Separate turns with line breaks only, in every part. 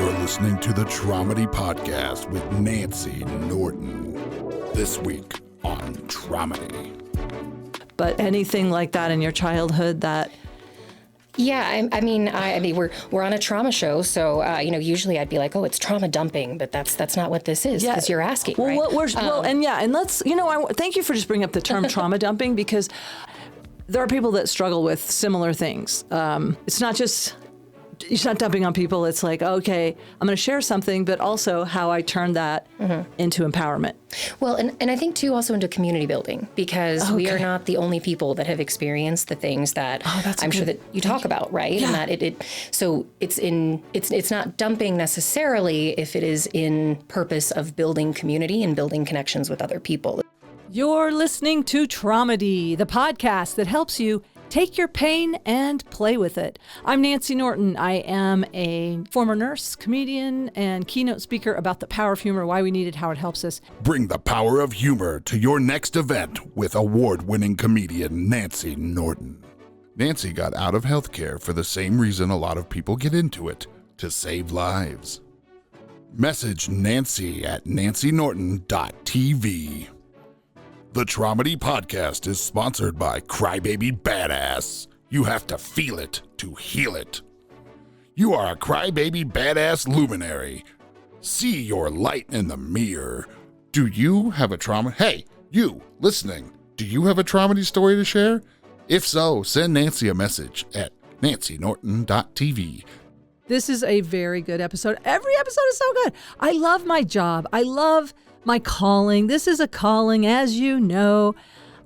You're listening to the Tromedy podcast with Nancy Norton. This week on Tromedy.
But anything like that in your childhood that...
Yeah, I mean, we're on a trauma show, so usually I'd be like, oh, it's trauma dumping, but that's not what this is, because you're asking, right?
And let's, thank you for just bringing up the term trauma dumping, because there are people that struggle with similar things. It's not dumping on people. It's like, okay, I'm going to share something, but also how I turn that into empowerment.
Well, and I think, too, also into community building, because we are not the only people that have experienced the things that I'm sure that you talk about, right?
Yeah.
And that so it's not dumping necessarily if it is in purpose of building community and building connections with other people.
You're listening to Tromedy, the podcast that helps you take your pain and play with it. I'm Nancy Norton. I am a former nurse, comedian, and keynote speaker about the power of humor, why we need it, how it helps us.
Bring the power of humor to your next event with award-winning comedian Nancy Norton. Nancy got out of healthcare for the same reason a lot of people get into it, to save lives. Message Nancy at nancynorton.tv. The Tromedy podcast is sponsored by Crybaby Badass. You have to feel it to heal it. You are a Crybaby Badass luminary. See your light in the mirror. Do you have a trauma? Hey, you listening, do you have a Tromedy story to share? If so, send Nancy a message at nancynorton.tv.
This is a very good episode. Every episode is so good. I love my job. I love my calling. This is a calling, as you know.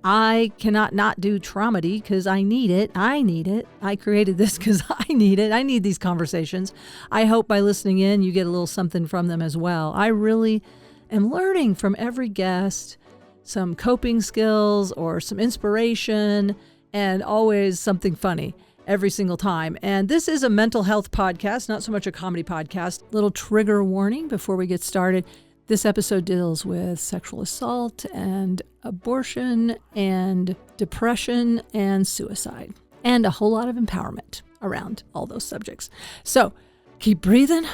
I cannot not do Tromedy because I need it. I created this because I need it. I need these conversations. I hope by listening in, you get a little something from them as well. I really am learning from every guest some coping skills or some inspiration, and always something funny every single time. And this is a mental health podcast, not so much a comedy podcast. Little trigger warning before we get started. This episode deals with sexual assault and abortion and depression and suicide and a whole lot of empowerment around all those subjects. So keep breathing.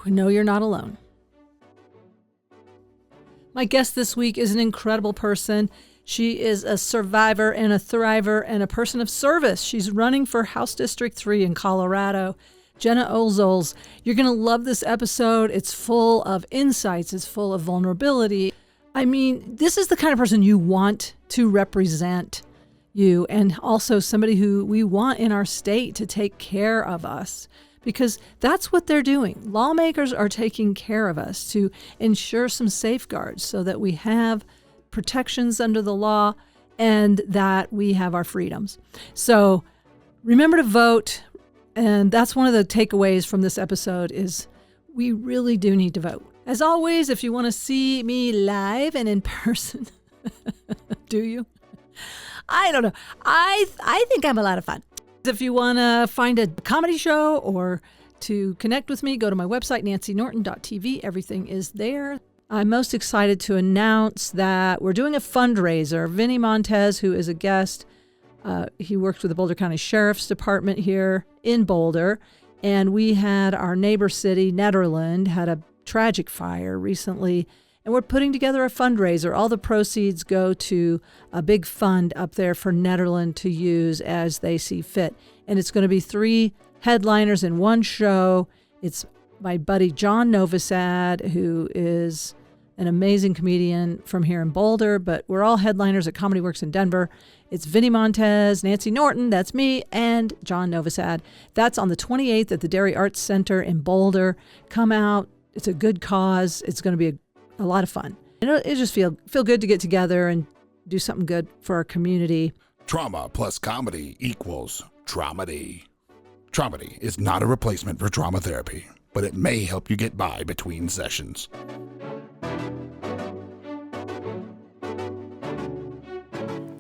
Know you're not alone. My guest this week is an incredible person. She is a survivor and a thriver and a person of service. She's running for House District 3 in Colorado. Gena Ozols, you're going to love this episode. It's full of insights. It's full of vulnerability. I mean, this is the kind of person you want to represent you, and also somebody who we want in our state to take care of us, because that's what they're doing. Lawmakers are taking care of us to ensure some safeguards so that we have protections under the law and that we have our freedoms. So remember to vote. And that's one of the takeaways from this episode is we really do need to vote. As always, if you want to see me live and in person, do you? I don't know. I think I'm a lot of fun. If you want to find a comedy show or to connect with me, go to my website, nancynorton.tv. Everything is there. I'm most excited to announce that we're doing a fundraiser. Vinny Montez, who is a guest, he works with the Boulder County Sheriff's Department here in Boulder, and we had our neighbor city, Nederland, had a tragic fire recently, and we're putting together a fundraiser. All the proceeds go to a big fund up there for Nederland to use as they see fit, and it's going to be 3 headliners in one show. It's my buddy John Novosad, who is an amazing comedian from here in Boulder, but we're all headliners at Comedy Works in Denver. It's Vinny Montez, Nancy Norton, that's me, and John Novosad. That's on the 28th at the Dairy Arts Center in Boulder. Come out. It's a good cause. It's going to be a lot of fun. It just feel good to get together and do something good for our community.
Trauma plus comedy equals Tromedy. Tromedy is not a replacement for trauma therapy, but it may help you get by between sessions.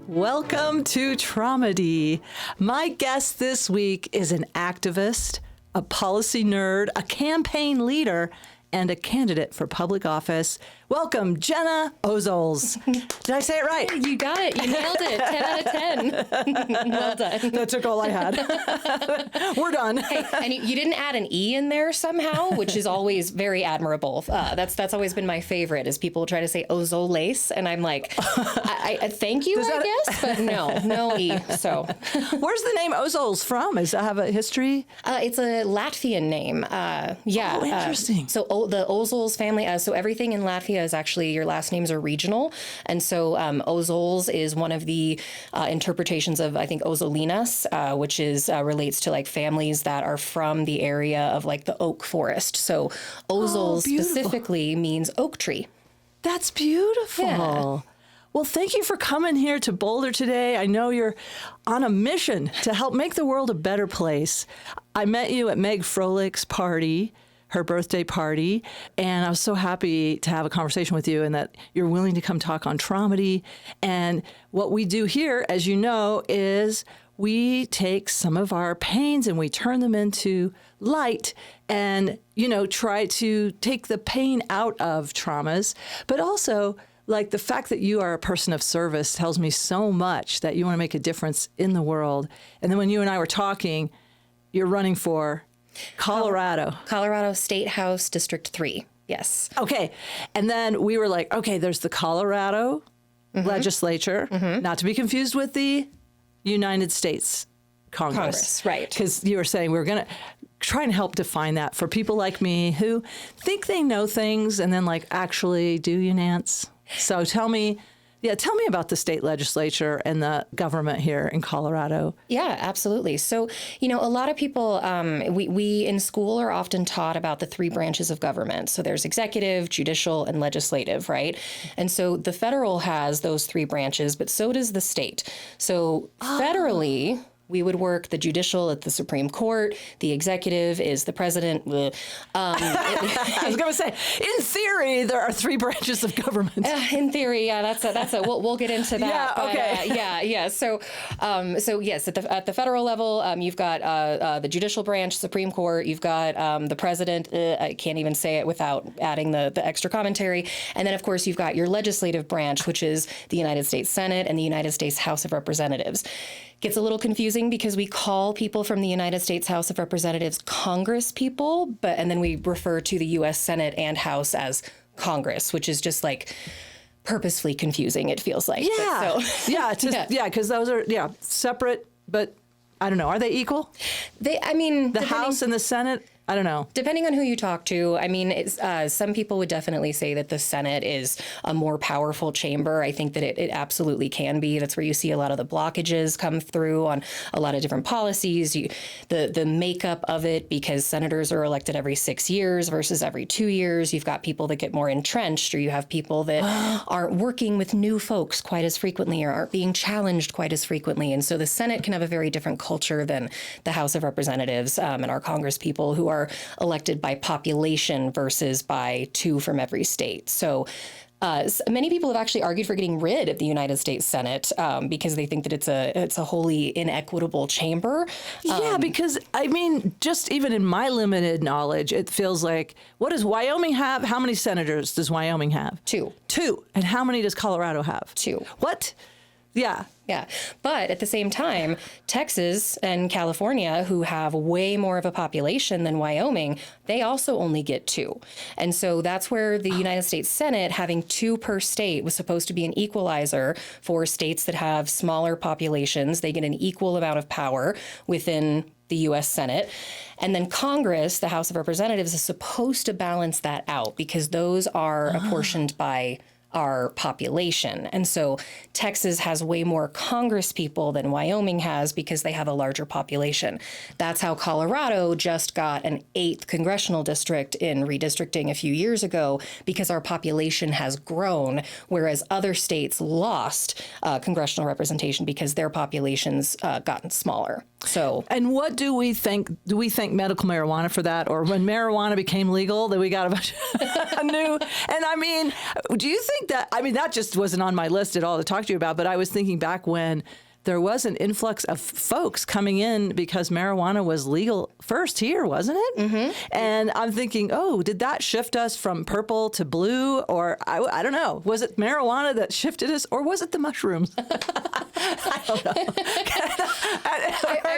Welcome to Tromedy. My guest this week is an activist, a policy nerd, a campaign leader, and a candidate for public office. Welcome, Gena Ozols. Did I say it right?
You got it. You nailed it. 10 out of 10. Well done.
That took all I had. We're done.
Hey, and you didn't add an E in there somehow, which is always very admirable. That's always been my favorite, is people try to say Ozols, and I'm like, I thank you, I guess, but no E. So,
where's the name Ozols from? Does that have a history?
It's a Latvian name. Yeah.
Oh, interesting.
So the Ozols family. So everything in Latvia is actually, your last names are regional, and so Ozols is one of the interpretations of, I think, Ozolinas, which is relates to like families that are from the area of like the oak forest. So Ozols specifically means oak tree.
That's beautiful.
Yeah.
Well, thank you for coming here to Boulder today. I know you're on a mission to help make the world a better place. I met you at Meg Froehlich's party, her birthday party, and I was so happy to have a conversation with you and that you're willing to come talk on Tromedy. And what we do here, as you know, is we take some of our pains and we turn them into light and, try to take the pain out of traumas, but also like the fact that you are a person of service tells me so much that you want to make a difference in the world. And then when you and I were talking, you're running for Colorado
State House District 3. Yes.
Okay. And then we were like, okay, there's the Colorado Legislature, not to be confused with the United States Congress.
Right.
Because you were saying we were going to try and help define that for people like me who think they know things and then like, actually, do you, Nance? So tell me about the state legislature and the government here in Colorado.
Yeah, absolutely. So, a lot of people, we in school are often taught about the three branches of government. So there's executive, judicial, and legislative, right? And so the federal has those three branches, but so does the state. So federally, we would work the judicial at the Supreme Court. The executive is the president.
I was going to say, in theory, there are three branches of government.
In theory, yeah, that's a. We'll get into that.
Yeah. Okay.
Yeah. So yes, at the federal level, you've got the judicial branch, Supreme Court. You've got the president. I can't even say it without adding the extra commentary. And then, of course, you've got your legislative branch, which is the United States Senate and the United States House of Representatives. Gets a little confusing because we call people from the United States House of Representatives Congress people, and then we refer to the U.S. Senate and House as Congress, which is just like purposefully confusing, it feels like.
Yeah. Because those are separate, but I don't know. Are they equal? The House and the Senate? I don't know.
Depending on who you talk to, some people would definitely say that the Senate is a more powerful chamber. I think that it absolutely can be. That's where you see a lot of the blockages come through on a lot of different policies. The makeup of it, because senators are elected every 6 years versus every 2 years. You've got people that get more entrenched, or you have people that aren't working with new folks quite as frequently or aren't being challenged quite as frequently. And so the Senate can have a very different culture than the House of Representatives and our Congress people who are elected by population versus by 2 from every state. So many people have actually argued for getting rid of the United States Senate because they think that it's a wholly inequitable chamber.
Because just even in my limited knowledge, it feels like, what does Wyoming have? How many senators does Wyoming have?
2.
2. And how many does Colorado have?
2.
What? Yeah.
Yeah. But at the same time, Texas and California, who have way more of a population than Wyoming, they also only get 2. And so that's where the United States Senate, having 2 per state, was supposed to be an equalizer for states that have smaller populations. They get an equal amount of power within the U.S. Senate. And then Congress, the House of Representatives, is supposed to balance that out because those are apportioned by our population. And so Texas has way more Congress people than Wyoming has because they have a larger population. That's how Colorado just got an 8th congressional district in redistricting a few years ago, because our population has grown, whereas other states lost congressional representation because their populations gotten smaller. So,
and what do we think? Do we think medical marijuana for that, or when marijuana became legal, that we got a bunch of new? And do you think that? That just wasn't on my list at all to talk to you about. But I was thinking back when there was an influx of folks coming in because marijuana was legal first here, wasn't it? Mm-hmm. And I'm thinking, oh, did that shift us from purple to blue? Or I don't know. Was it marijuana that shifted us, or was it the mushrooms? I don't know.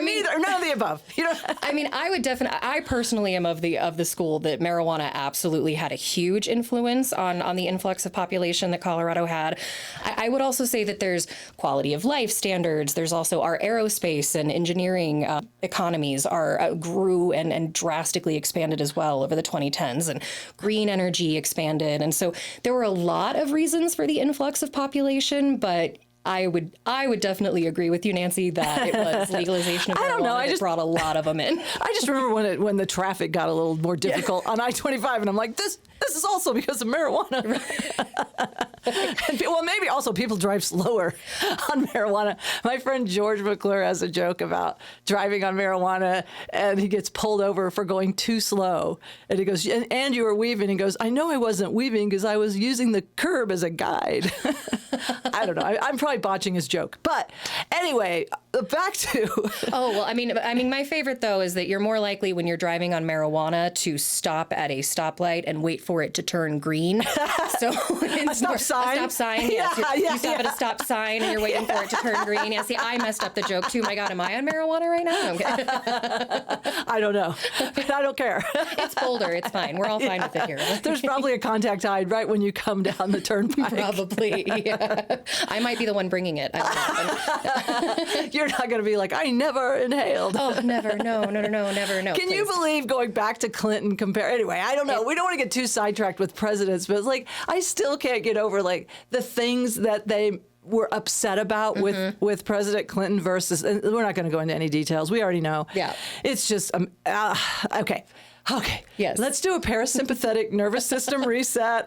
Neither, none of the above.
I mean, I personally am of the school that marijuana absolutely had a huge influence on the influx of population that Colorado had. I would also say that there's quality of life standards. There's also our aerospace and engineering economies grew and drastically expanded as well over the 2010s, and green energy expanded. And so there were a lot of reasons for the influx of population, but I would definitely agree with you, Nancy, that it was legalization of marijuana that brought a lot of them in.
I just remember when the traffic got a little more difficult on I-25, and I'm like, this is also because of marijuana. Well, maybe also people drive slower on marijuana. My friend George McClure has a joke about driving on marijuana, and he gets pulled over for going too slow. And he goes, and you were weaving. He goes, I know I wasn't weaving because I was using the curb as a guide. I don't know. I'm probably botching his joke. But anyway, back to...
Oh, well, I mean, my favorite, though, is that you're more likely when you're driving on marijuana to stop at a stoplight and wait for it to turn green. So
a stop sign?
A stop sign, yes. You stop at a stop sign and you're waiting for it to turn green. Yeah, see, I messed up the joke, too. My God, am I on marijuana right now? Okay.
I don't know. But I don't care.
It's Boulder. It's fine. We're all fine with it here.
There's probably a contact hide right when you come down the turnpike.
Probably, yeah. I might be the one bringing it. I don't know.
You're not going to be like, I never inhaled.
Oh, never. No, never. No.
Can you believe going back to Clinton Anyway, I don't know. We don't want to get too sidetracked with presidents, but it's like, I still can't get over like the things that they were upset about with President Clinton versus, and we're not going to go into any details. We already know.
Yeah.
It's just, okay. Okay.
Yes.
Let's do a parasympathetic nervous system reset.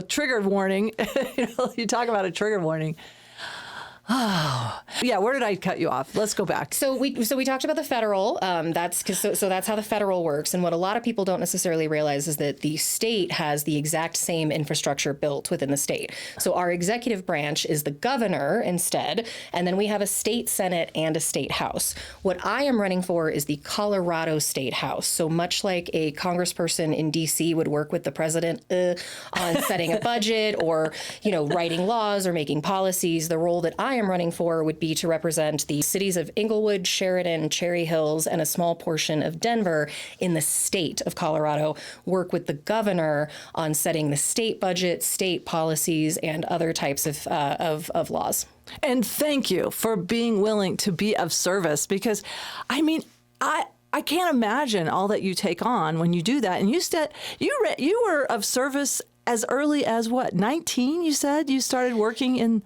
Trigger warning. You talk about a trigger warning. Oh, yeah. Where did I cut you off? Let's go back.
So we talked about the federal. That's how the federal works. And what a lot of people don't necessarily realize is that the state has the exact same infrastructure built within the state. So our executive branch is the governor instead, and then we have a state senate and a state house. What I am running for is the Colorado State House. So much like a congressperson in D.C. would work with the president on setting a budget or writing laws or making policies, the role that I am running for would be to represent the cities of Englewood, Sheridan, Cherry Hills, and a small portion of Denver in the state of Colorado, work with the governor on setting the state budget, state policies, and other types of laws.
And thank you for being willing to be of service, because, I mean, I can't imagine all that you take on when you do that. And you said you were of service as early as what, 19? You said you started working in...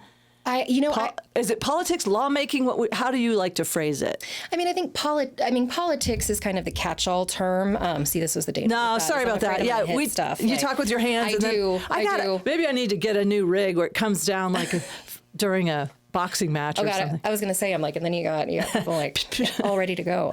is it politics, lawmaking? How do you like to phrase it?
I mean, I think politics is kind of the catch-all term. See, this was the date.
No, sorry about that. Yeah, you talk with your hands. I do. Maybe I need to get a new rig where it comes down like during a boxing match or something.
I was going to say, and then you got people like all ready to go.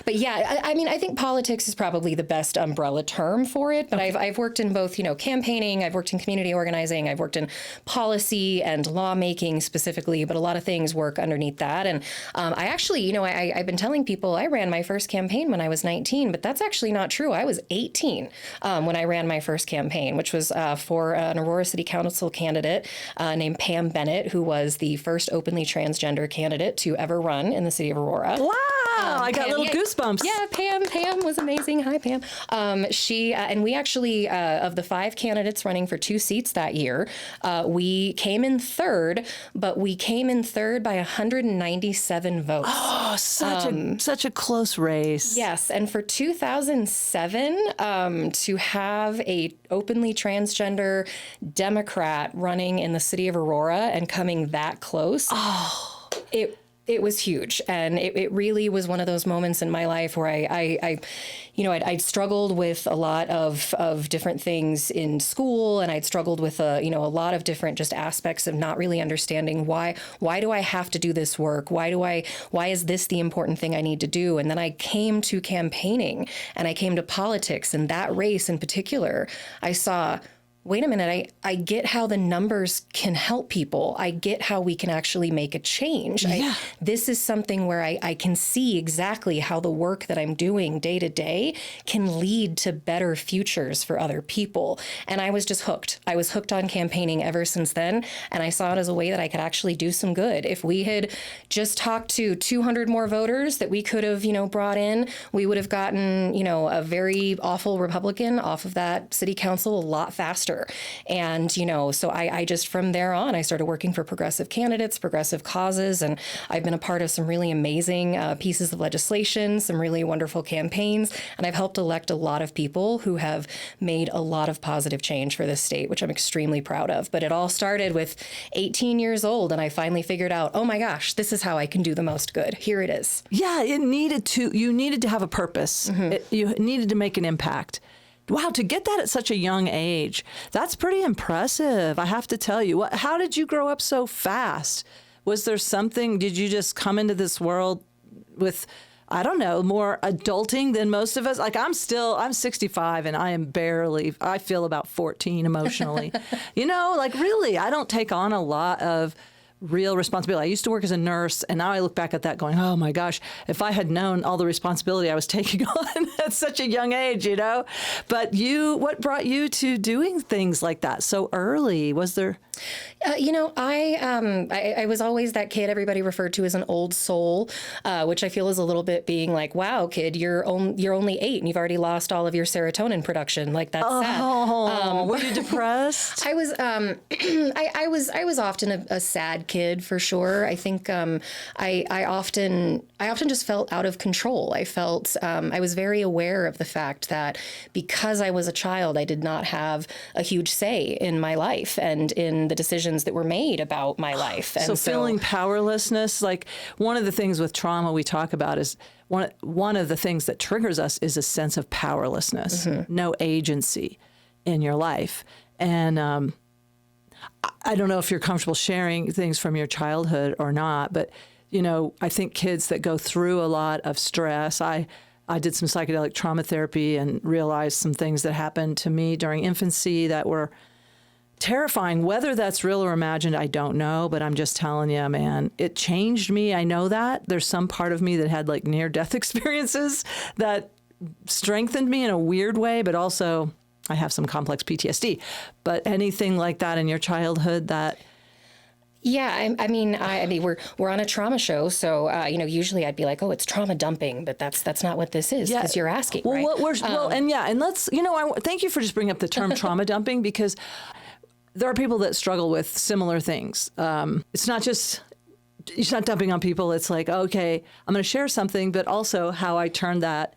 But yeah, I think politics is probably the best umbrella term for it. But okay. I've worked in both, campaigning. I've worked in community organizing. I've worked in policy and lawmaking specifically. But a lot of things work underneath that. And I actually, I've been telling people I ran my first campaign when I was 19, but that's actually not true. I was 18 when I ran my first campaign, which was for an Aurora City Council candidate named Pam Bennett, who was the first openly transgender candidate to ever run in the city of Aurora.
Wow, I got little goosebumps.
Yeah, Pam was amazing. Hi, Pam. She and we actually, of the 5 candidates running for 2 seats that year, we came in third, but we came in third by 197 votes.
Oh, such a close race.
Yes, and for 2007, to have a openly transgender Democrat running in the city of Aurora and coming that close. Oh, it was huge. And it really was one of those moments in my life where I'd struggled with a lot of different things in school, and I'd struggled with a lot of different just aspects of not really understanding why do I have to do this work? Why is this the important thing I need to do? And then I came to campaigning and I came to politics, and that race in particular, I saw, wait a minute, I get how the numbers can help people. I get how we can actually make a change.
Yeah.
This is something where I can see exactly how the work that I'm doing day to day can lead to better futures for other people. And I was just hooked. I was hooked on campaigning ever since then. And I saw it as a way that I could actually do some good. If we had just talked to 200 more voters that we could have, brought in, we would have gotten, a very awful Republican off of that city council a lot faster. And, so I just, from there on, I started working for progressive candidates, progressive causes, and I've been a part of some really amazing pieces of legislation, some really wonderful campaigns, and I've helped elect a lot of people who have made a lot of positive change for this state, which I'm extremely proud of. But it all started with 18 years old, and I finally figured out, oh my gosh, this is how I can do the most good. Here it is.
Yeah, you needed to have a purpose. You needed to make an impact. Wow, to get that at such a young age, that's pretty impressive, I have to tell you. How did you grow up so fast? Was there something, did you just come into this world with, I don't know, more adulting than most of us? Like I'm 65 and I feel about 14 emotionally. Really, I don't take on a lot of real responsibility. I used to work as a nurse, and now I look back at that going, oh my gosh, if I had known all the responsibility I was taking on at such a young age, But what brought you to doing things like that so early? Was there?
I was always that kid everybody referred to as an old soul, which I feel is a little bit being like, wow, kid, you're only 8 and you've already lost all of your serotonin production. Like that's sad.
Were you depressed?
I was, I was often a sad kid for sure. I think I often just felt out of control. I felt I was very aware of the fact that because I was a child, I did not have a huge say in my life and in the decisions that were made about my life. And
so feeling powerlessness, like one of the things with trauma we talk about is one of the things that triggers us is a sense of powerlessness, no agency in your life. And I don't know if you're comfortable sharing things from your childhood or not, but, I think kids that go through a lot of stress, I did some psychedelic trauma therapy and realized some things that happened to me during infancy that were terrifying. Whether that's real or imagined, I don't know, but I'm just telling you, man, it changed me. I know that. There's some part of me that had like near-death experiences that strengthened me in a weird way, but also I have some complex PTSD. But anything like that in your childhood that...
Yeah, I mean, we're on a trauma show, so usually I'd be like, oh, it's trauma dumping, but that's not what this is, because you're asking,
well,
right?
And let's, thank you for just bringing up the term trauma dumping, because there are people that struggle with similar things. It's not dumping on people. It's like, okay, I'm going to share something, but also how I turn that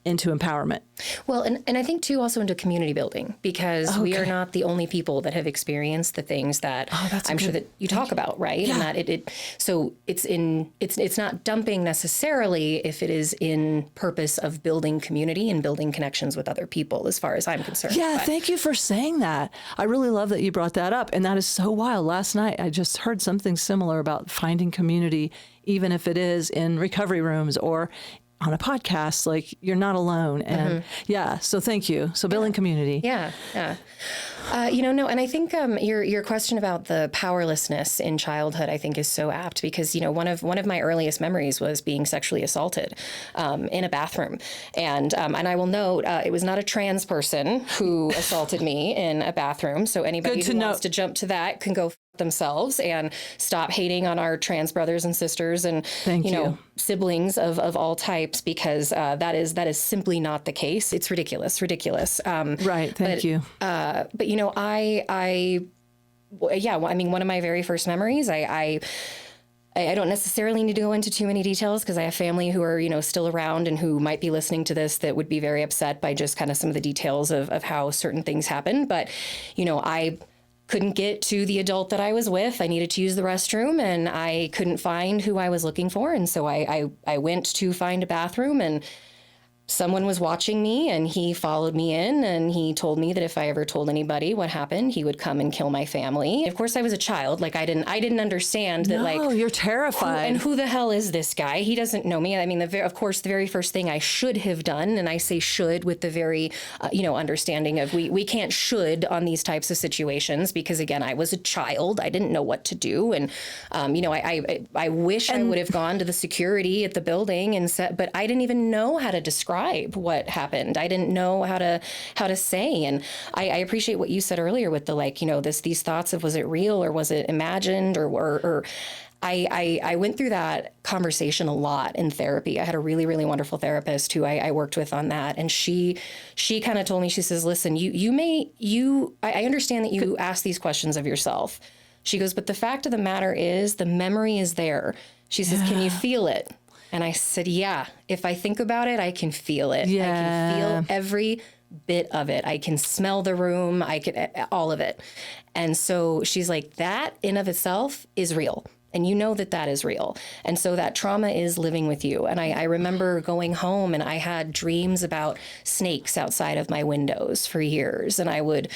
into empowerment.
Well, and I think too also into community building, because we are not the only people that have experienced the things that I'm sure that you talk about, right?
Yeah.
And that so it's not dumping necessarily if it is in purpose of building community and building connections with other people, as far as I'm concerned.
Yeah,
but
thank you for saying that. I really love that you brought that up. And that is so wild. Last night, I just heard something similar about finding community, even if it is in recovery rooms or on a podcast. Like, you're not alone. And so thank you. So building community.
Yeah. No, and I think your question about the powerlessness in childhood, I think, is so apt, because one of my earliest memories was being sexually assaulted in a bathroom, and I will note it was not a trans person who assaulted me in a bathroom. So anybody who wants to jump to that can go themselves and stop hating on our trans brothers and sisters and siblings of all types, because that is simply not the case. It's ridiculous.
Right. Thank you.
But one of my very first memories, I don't necessarily need to go into too many details, because I have family who are, still around and who might be listening to this that would be very upset by just kind of some of the details of how certain things happen. But, I couldn't get to the adult that I was with. I needed to use the restroom, and I couldn't find who I was looking for. And so I went to find a bathroom and someone was watching me, and he followed me in, and he told me that if I ever told anybody what happened, he would come and kill my family. Of course, I was a child. Like, I didn't understand that.
No, you're terrified.
Who the hell is this guy? He doesn't know me. I mean, of course, the very first thing I should have done, and I say should with the very, understanding of we can't should on these types of situations, because again, I was a child. I didn't know what to do, and I wish I would have gone to the security at the building and said, but I didn't even know how to describe what happened. I didn't know how to say, and I appreciate what you said earlier with the these thoughts of, was it real or was it imagined or I went through that conversation a lot in therapy. I had a really, really wonderful therapist who I worked with on that. And she kind of told me, she says, listen, I understand that you ask these questions of yourself. She goes, but the fact of the matter is the memory is there. She says, can you feel it? And I said, yeah, if I think about it, I can feel it. Yeah. I can feel every bit of it. I can smell the room. I can, all of it. And so she's like, that in of itself is real. And you know that is real. And so that trauma is living with you. And I remember going home, and I had dreams about snakes outside of my windows for years. And I would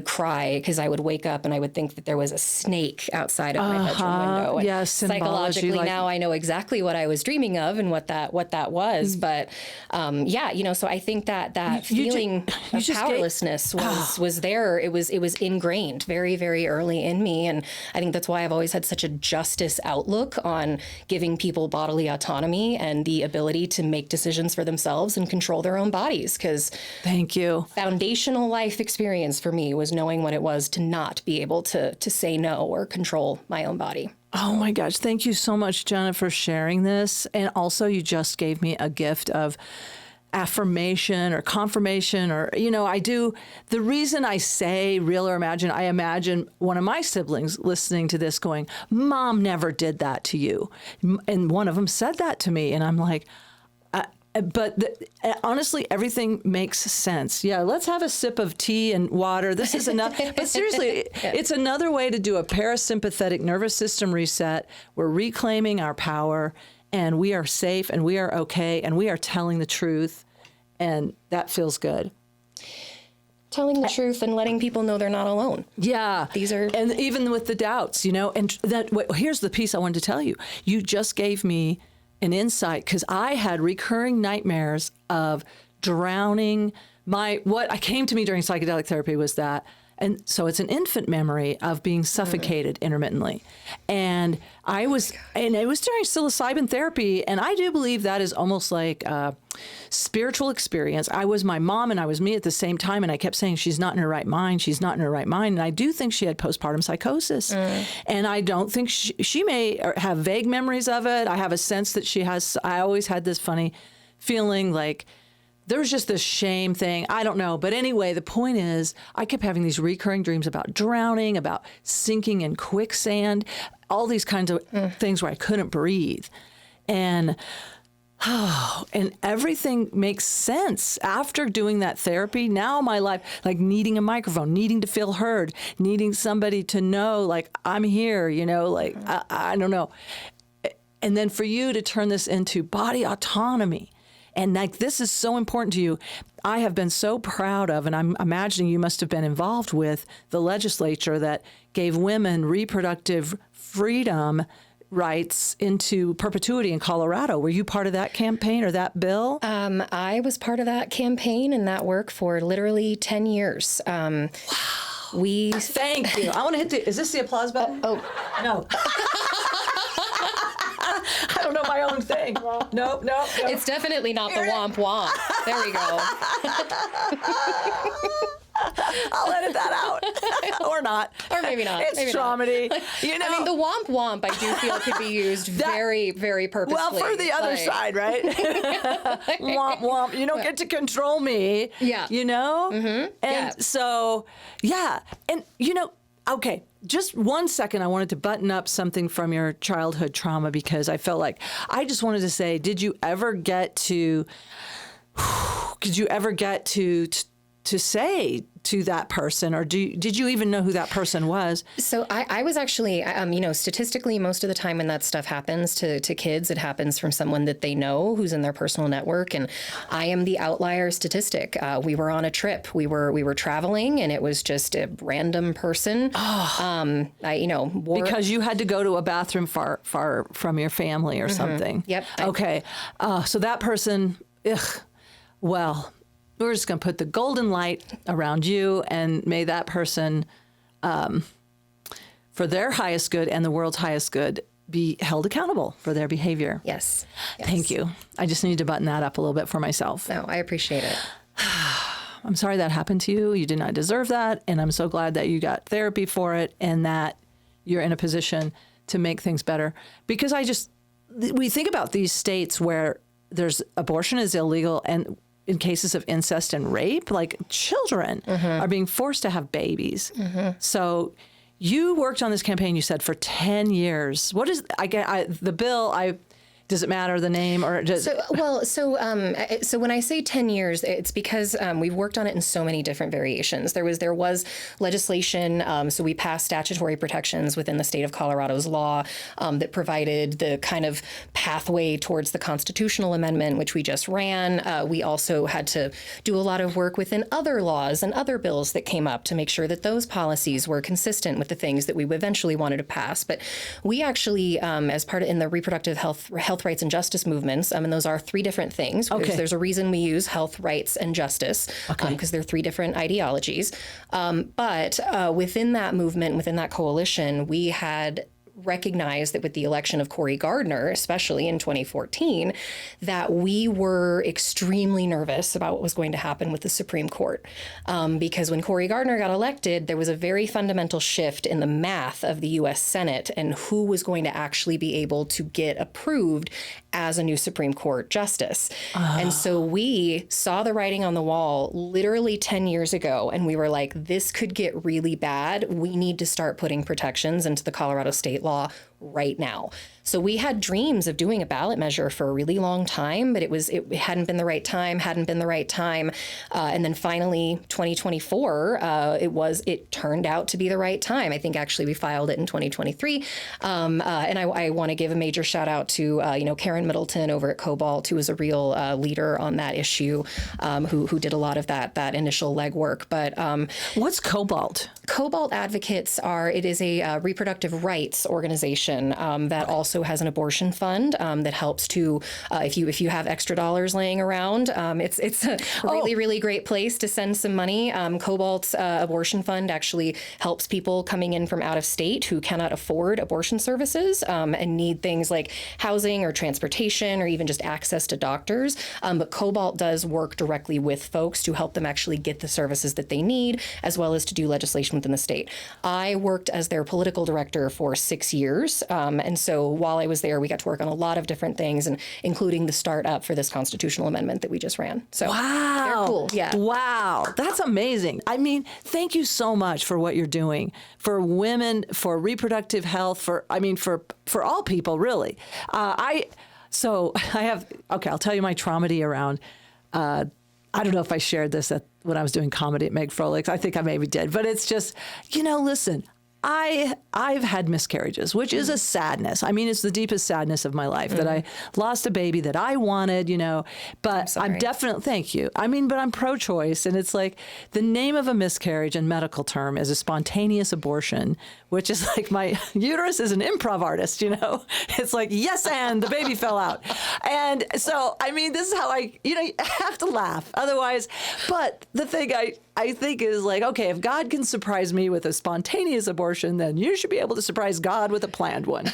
cry because I would wake up and I would think that there was a snake outside of my bedroom window. And
yes,
psychologically, now I know exactly what I was dreaming of and what that was. But so I think that feeling of powerlessness was there. It was ingrained very, very early in me. And I think that's why I've always had such a justice outlook on giving people bodily autonomy and the ability to make decisions for themselves and control their own bodies. Because
thank you.
Foundational life experience for me was knowing what it was to not be able to say no or control my own body.
Oh my gosh. Thank you so much, Gena, for sharing this. And also, you just gave me a gift of affirmation or confirmation, or, the reason I say real or imagine, I imagine one of my siblings listening to this going, Mom never did that to you. And one of them said that to me. And I'm like, honestly, everything makes sense. Yeah, let's have a sip of tea and water. This is enough. But seriously, it's another way to do a parasympathetic nervous system reset. We're reclaiming our power, and we are safe, and we are okay, and we are telling the truth, and that feels good.
Telling the truth and letting people know they're not alone.
Yeah. And even with the doubts, and here's the piece I wanted to tell you. You just gave me an insight, because I had recurring nightmares of drowning. What came to me during psychedelic therapy was that, and so it's an infant memory of being suffocated intermittently. And it was during psilocybin therapy, and I do believe that is almost like a spiritual experience. I was my mom and I was me at the same time, and I kept saying, she's not in her right mind, she's not in her right mind. And I do think she had postpartum psychosis. And I don't think she may have vague memories of it. I have a sense that she has. I always had this funny feeling like there was just this shame thing. I don't know. But anyway, the point is, I kept having these recurring dreams about drowning, about sinking in quicksand, all these kinds of things where I couldn't breathe. And everything makes sense after doing that therapy. Now my life, like needing a microphone, needing to feel heard, needing somebody to know, like, I'm here, I don't know. And then for you to turn this into body autonomy, and like, this is so important to you. I have been so proud of, and I'm imagining you must have been involved with the legislature that gave women reproductive freedom rights into perpetuity in Colorado. Were you part of that campaign or that bill?
I was part of that campaign and that work for literally 10 years. Wow.
Thank you. I want to hit is this the applause button? No. I don't know my own thing. Nope.
It's definitely not the womp womp. There we go.
I'll edit that out. Or not.
Or maybe not.
It's
maybe
Tromedy.
Not. I mean, the womp womp, I do feel could be used very, very purposefully.
Well, for the other side, right? Womp womp. You don't get to control me.
Yeah.
Mm-hmm. And so, yeah. And, okay, just 1 second, I wanted to button up something from your childhood trauma, because I felt like I just wanted to say, did you ever get to to say to that person, or did you even know who that person was?
So I was actually, statistically, most of the time when that stuff happens to kids, it happens from someone that they know who's in their personal network. And I am the outlier statistic. We were on a trip. We were traveling, and it was just a random person.
Because you had to go to a bathroom far from your family or something.
Yep.
Okay. So that person, well, we're just going to put the golden light around you, and may that person, for their highest good and the world's highest good, be held accountable for their behavior.
Yes.
Thank you. I just need to button that up a little bit for myself.
No, I appreciate it.
I'm sorry that happened to you. You did not deserve that. And I'm so glad that you got therapy for it and that you're in a position to make things better. Because we think about these states where abortion is illegal, and in cases of incest and rape, like children are being forced to have babies. So you worked on this campaign, you said, for 10 years. What is, the bill, does it matter the name or does
So when I say 10 years, it's because we've worked on it in so many different variations. There was legislation, so we passed statutory protections within the state of Colorado's law that provided the kind of pathway towards the constitutional amendment, which we just ran. We also had to do a lot of work within other laws and other bills that came up to make sure that those policies were consistent with the things that we eventually wanted to pass. But we actually, as part of in the reproductive health rights and justice movements, and those are three different things.
Okay.
There's a reason we use health, rights, and justice, because they're three different ideologies. But within that movement, within that coalition, we had recognized that with the election of Cory Gardner, especially in 2014, that we were extremely nervous about what was going to happen with the Supreme Court. Because when Cory Gardner got elected, there was a very fundamental shift in the math of the U.S. Senate and who was going to actually be able to get approved as a new Supreme Court justice. And so we saw the writing on the wall literally 10 years ago, and we were like, this could get really bad. We need to start putting protections into the Colorado state law right now. So we had dreams of doing a ballot measure for a really long time, but it hadn't been the right time. And then finally, 2024, it turned out to be the right time. I think actually we filed it in 2023. And I want to give a major shout out to, Karen Middleton over at Cobalt, who was a real leader on that issue, who did a lot of that initial legwork. But
what's Cobalt?
Cobalt Advocates it is a reproductive rights organization that also has an abortion fund that helps to, if you have extra dollars laying around, it's a really great place to send some money. Cobalt's abortion fund actually helps people coming in from out of state who cannot afford abortion services and need things like housing or transportation or even just access to doctors. But Cobalt does work directly with folks to help them actually get the services that they need, as well as to do legislation within the state. I worked as their political director for 6 years. And so while I was there, we got to work on a lot of different things, and including the startup for this constitutional amendment that we just ran. So
wow.
They're cool. Yeah.
Wow. That's amazing. I mean, thank you so much for what you're doing for women, for reproductive health, for all people, really. I'll tell you my Tromedy around, I don't know if I shared this when I was doing comedy at Meg Froelich. I think I maybe did, but it's just, listen, I've had miscarriages, which is a sadness. I mean, it's the deepest sadness of my life that I lost a baby that I wanted, but I'm definitely, thank you. I mean, but I'm pro-choice, and it's like the name of a miscarriage in medical term is a spontaneous abortion, which is like my uterus is an improv artist, It's like, yes, and the baby fell out. And so, I mean, this is how you have to laugh otherwise. But the thing I think is like, okay, if God can surprise me with a spontaneous abortion, then you should be able to surprise God with a planned one.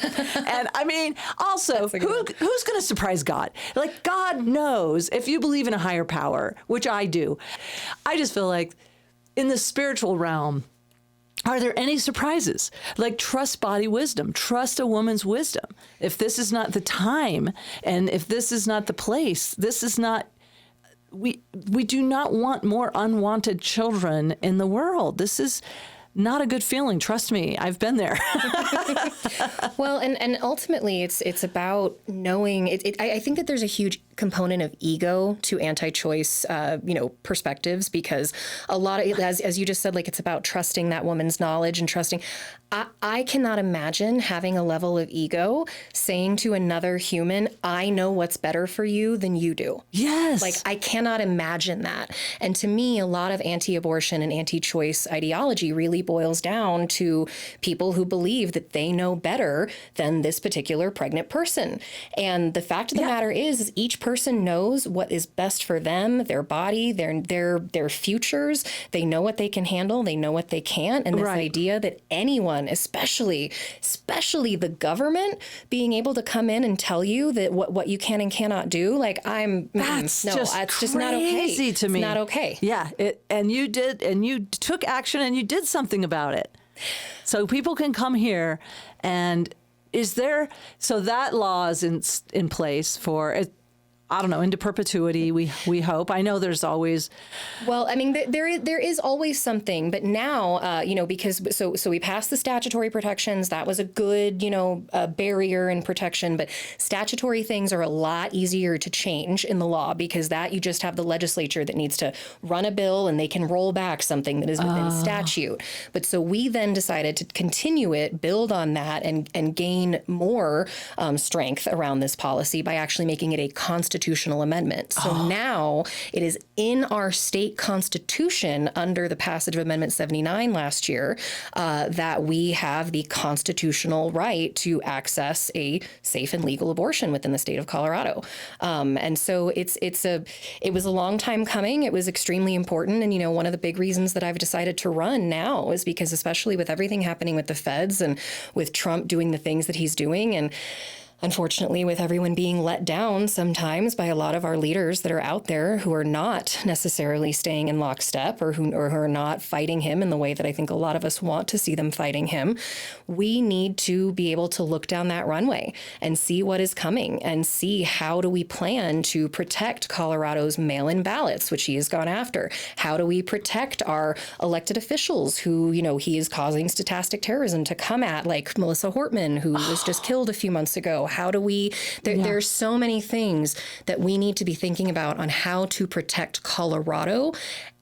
And I mean, also, who's going to surprise God? Like, God knows if you believe in a higher power, which I do. I just feel like in the spiritual realm, are there any surprises? Like, trust body wisdom, trust a woman's wisdom. If this is not the time, and if this is not the place, this is not, we do not want more unwanted children in the world. This is, not a good feeling. Trust me, I've been there.
Well, and ultimately, it's about knowing. I think that there's a huge component of ego to anti-choice, perspectives, because a lot of, as you just said, like, it's about trusting that woman's knowledge and trusting. I cannot imagine having a level of ego saying to another human, I know what's better for you than you do.
Yes.
Like, I cannot imagine that. And to me, a lot of anti-abortion and anti-choice ideology really boils down to people who believe that they know better than this particular pregnant person. And the fact of the matter is each person knows what is best for them, their body, their futures. They know what they can handle. They know what they can't. And this idea that anyone, especially the government, being able to come in and tell you that what you can and cannot do, like,
it's just not okay to me.
It's not okay.
Yeah, and you took action and you did something about it. So people can come here, and so that law is in place for it. I don't know, into perpetuity, we hope. I know there's always...
Well, I mean, there is always something, but now, because so we passed the statutory protections. That was a good, barrier and protection, but statutory things are a lot easier to change in the law, because that you just have the legislature that needs to run a bill and they can roll back something that is within statute. But so we then decided to continue it, build on that, and gain more strength around this policy by actually making it a constitutional amendment. So now it is in our state constitution, under the passage of Amendment 79 last year, that we have the constitutional right to access a safe and legal abortion within the state of Colorado. And so it was a long time coming. It was extremely important. And, one of the big reasons that I've decided to run now is because, especially with everything happening with the feds and with Trump doing the things that he's doing, and unfortunately, with everyone being let down sometimes by a lot of our leaders that are out there who are not necessarily staying in lockstep, or who are not fighting him in the way that I think a lot of us want to see them fighting him, we need to be able to look down that runway and see what is coming, and see how do we plan to protect Colorado's mail-in ballots, which he has gone after. How do we protect our elected officials who, he is causing stochastic terrorism to come at, like Melissa Hortman, who was just killed a few months ago. How do we, there's so many things that we need to be thinking about on how to protect Colorado.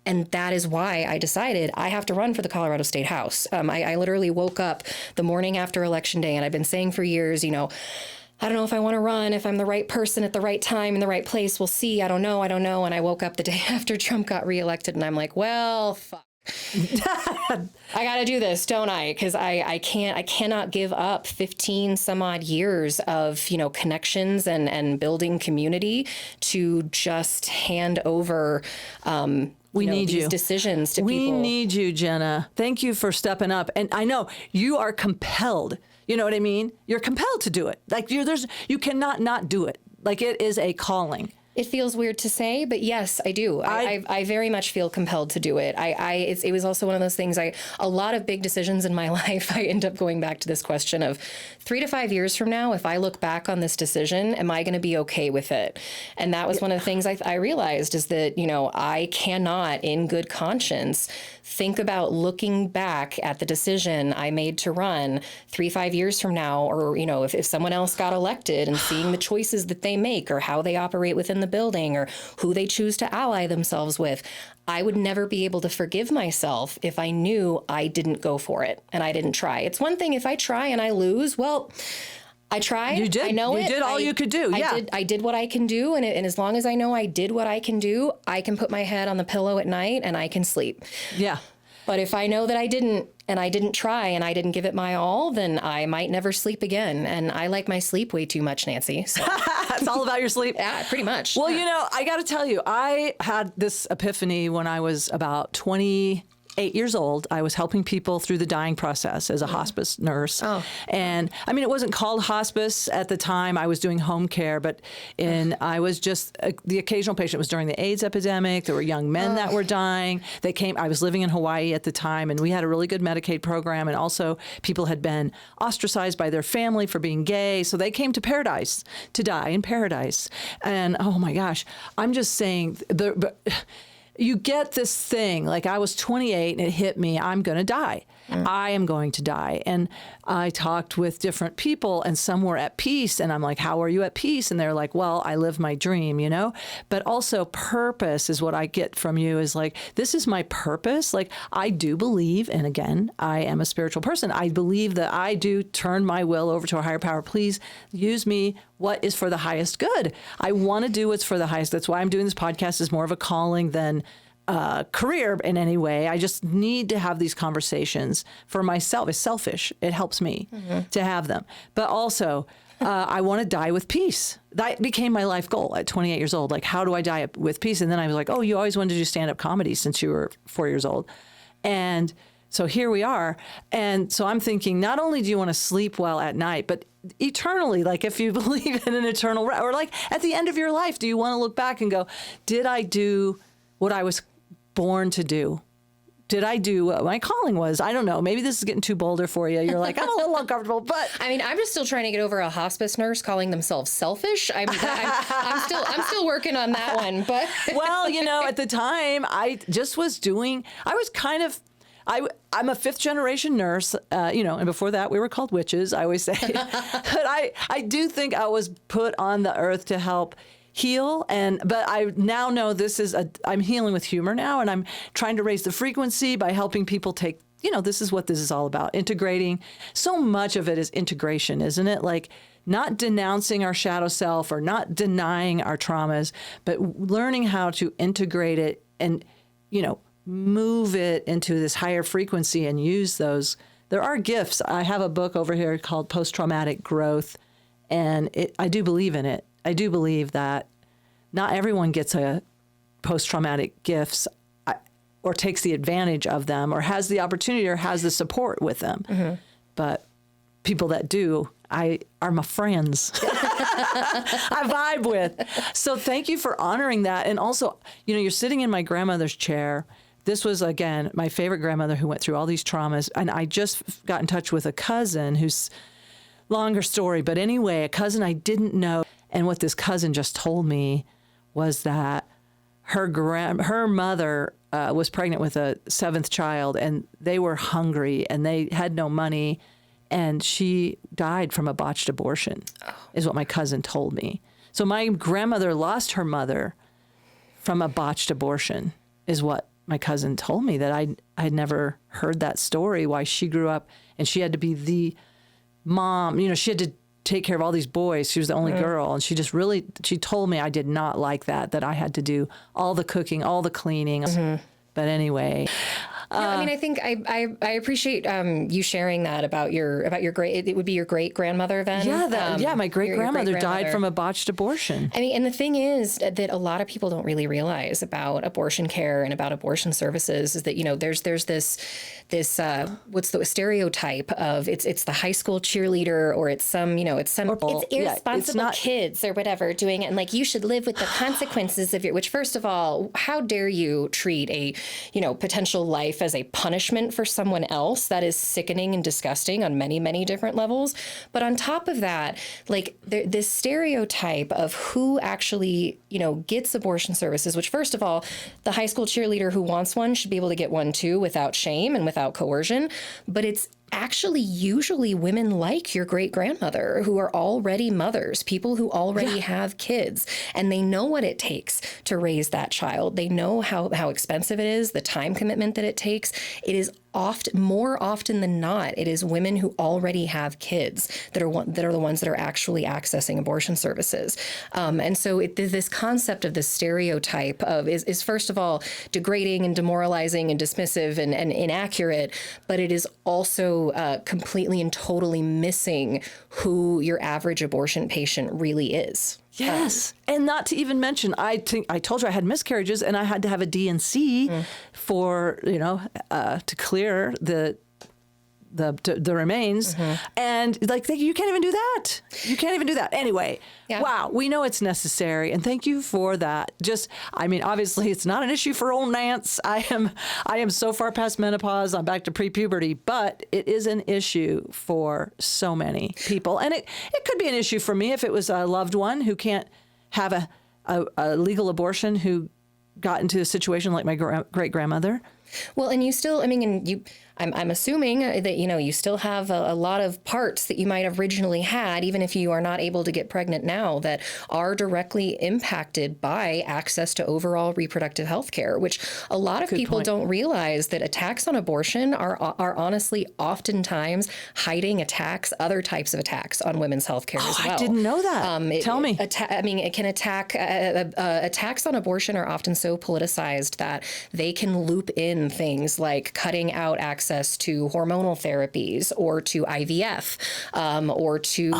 And that is why I decided I have to run for the Colorado State House. I literally woke up the morning after Election Day, and I've been saying for years, I don't know if I want to run, if I'm the right person at the right time in the right place. We'll see. I don't know. And I woke up the day after Trump got reelected, and I'm like, well, fuck. I got to do this, don't I? Because I cannot give up 15 some odd years of, connections and building community to just hand over,
we need
these
you.
Decisions to
we
people.
We need you, Gena. Thank you for stepping up. And I know you are compelled. You know what I mean? You're compelled to do it. Like you cannot not do it. Like, it is a calling.
It feels weird to say, but yes, I do. I very much feel compelled to do it. It was also one of those things. A lot of big decisions in my life, I end up going back to this question of 3 to 5 years from now, if I look back on this decision, am I going to be okay with it? And that was one of the things I realized, is that, I cannot, in good conscience, think about looking back at the decision I made to run 3-5 years from now, or, if someone else got elected, and seeing the choices that they make, or how they operate within the building, or who they choose to ally themselves with. I would never be able to forgive myself if I knew I didn't go for it and I didn't try. It's one thing if I try and I lose, well, I tried.
You did.
I know
you did all you could do. Yeah.
I did what I can do. And as long as I know I did what I can do, I can put my head on the pillow at night and I can sleep.
Yeah.
But if I know that I didn't, and I didn't try, and I didn't give it my all, then I might never sleep again. And I like my sleep way too much, Nancy. So.
It's all about your sleep.
Yeah, pretty much.
Well, I got to tell you, I had this epiphany when I was about 28 years old. I was helping people through the dying process as a hospice nurse. Oh. And I mean, it wasn't called hospice at the time. I was doing home care, but I was just the occasional patient. It was during the AIDS epidemic. There were young men that were dying. They came. I was living in Hawaii at the time, and we had a really good Medicaid program. And also, people had been ostracized by their family for being gay, so they came to Paradise to die in Paradise. And oh my gosh, I'm just saying you get this thing, like I was 28 and it hit me, I'm going to die. I am going to die. And I talked with different people, and some were at peace. And I'm like, how are you at peace? And they're like, well, I live my dream, you know? But also purpose is what I get from you, is like, this is my purpose. Like, I do believe, and again, I am a spiritual person. I believe that I do turn my will over to a higher power. Please use me. What is for the highest good? I want to do what's for the highest. That's why I'm doing this podcast, is more of a calling than career in any way. I just need to have these conversations for myself. It's selfish. It helps me to have them. But also, I want to die with peace. That became my life goal at 28 years old. Like, how do I die with peace? And then I was like, oh, you always wanted to do stand-up comedy since you were 4 years old. And so here we are. And so I'm thinking, not only do you want to sleep well at night, but eternally, like if you believe in an eternal, or like at the end of your life, do you want to look back and go, did I do what I was born to do? Did I do what my calling was? I don't know. Maybe this is getting too bolder for you. You're like, I'm a little uncomfortable, but
I mean, I'm just still trying to get over a hospice nurse calling themselves selfish. I'm still working on that one. But
well, you know, at the time, I just was doing. I was kind of. I'm a fifth generation nurse, you know, and before that we were called witches, I always say. But I do think I was put on the earth to help heal. But I now know I'm healing with humor now, and I'm trying to raise the frequency by helping people take, you know, this is what this is all about, integrating. So much of it is integration, isn't it? Like, not denouncing our shadow self or not denying our traumas, but learning how to integrate it and, you know, move it into this higher frequency and use those. There are gifts. I have a book over here called Post-Traumatic Growth, and I do believe in it. I do believe that not everyone gets a post-traumatic gifts or takes the advantage of them or has the opportunity or has the support with them. But people that do, are my friends. I vibe with. So thank you for honoring that. And also, you know, you're sitting in my grandmother's chair. This was, again, my favorite grandmother who went through all these traumas. And I just got in touch with a cousin who's, longer story, but anyway, a cousin I didn't know. And what this cousin just told me was that her mother was pregnant with a seventh child, and they were hungry and they had no money. And she died from a botched abortion, is what my cousin told me. So my grandmother lost her mother from a botched abortion, is what my cousin told me, that I'd never heard that story, why she grew up and she had to be the mom. You know, she had to take care of all these boys. She was the only girl. And she told me I did not like that I had to do all the cooking, all the cleaning. But anyway.
I mean, I think I appreciate you sharing that about your great. It would be your great grandmother then.
Yeah, my great grandmother died from a botched abortion.
I mean, and the thing is that a lot of people don't really realize about abortion care and about abortion services is that, you know, there's this what's the stereotype of it's the high school cheerleader, or it's irresponsible kids or whatever doing it, and like, you should live with the consequences of which, first of all, how dare you treat a, you know, potential life as a punishment for someone else? That is sickening and disgusting on many, many different levels. But on top of that, like, this stereotype of who actually, you know, gets abortion services, which, first of all, the high school cheerleader who wants one should be able to get one too, without shame and without coercion. But it's actually usually women like your great grandmother who are already mothers, people who already have kids, and they know what it takes to raise that child. They know how expensive it is, the time commitment that it takes. It is more often than not, it is women who already have kids that are the ones that are actually accessing abortion services. And so this concept of this stereotype of is first of all degrading and demoralizing and dismissive and inaccurate, but it is also completely and totally missing who your average abortion patient really is.
Yes. And not to even mention, I told you I had miscarriages and I had to have a D&C for, you know, to clear the remains. And like, you can't even do that. You can't even do that. Anyway, wow, we know it's necessary. And thank you for that. I mean, obviously it's not an issue for old Nance. I am so far past menopause. I'm back to pre-puberty, but it is an issue for so many people. And it could be an issue for me if it was a loved one who can't have a legal abortion, who got into a situation like my great grandmother.
Well, and you still, I mean, and you, I'm assuming that, you still have a lot of parts that you might have originally had, even if you are not able to get pregnant now, that are directly impacted by access to overall reproductive health care, which a lot of people don't realize that attacks on abortion are honestly oftentimes hiding other types of attacks on women's health care as well.
I didn't know that. Tell me.
It can attacks on abortion are often so politicized that they can loop in things like cutting out access to hormonal therapies or to IVF, or to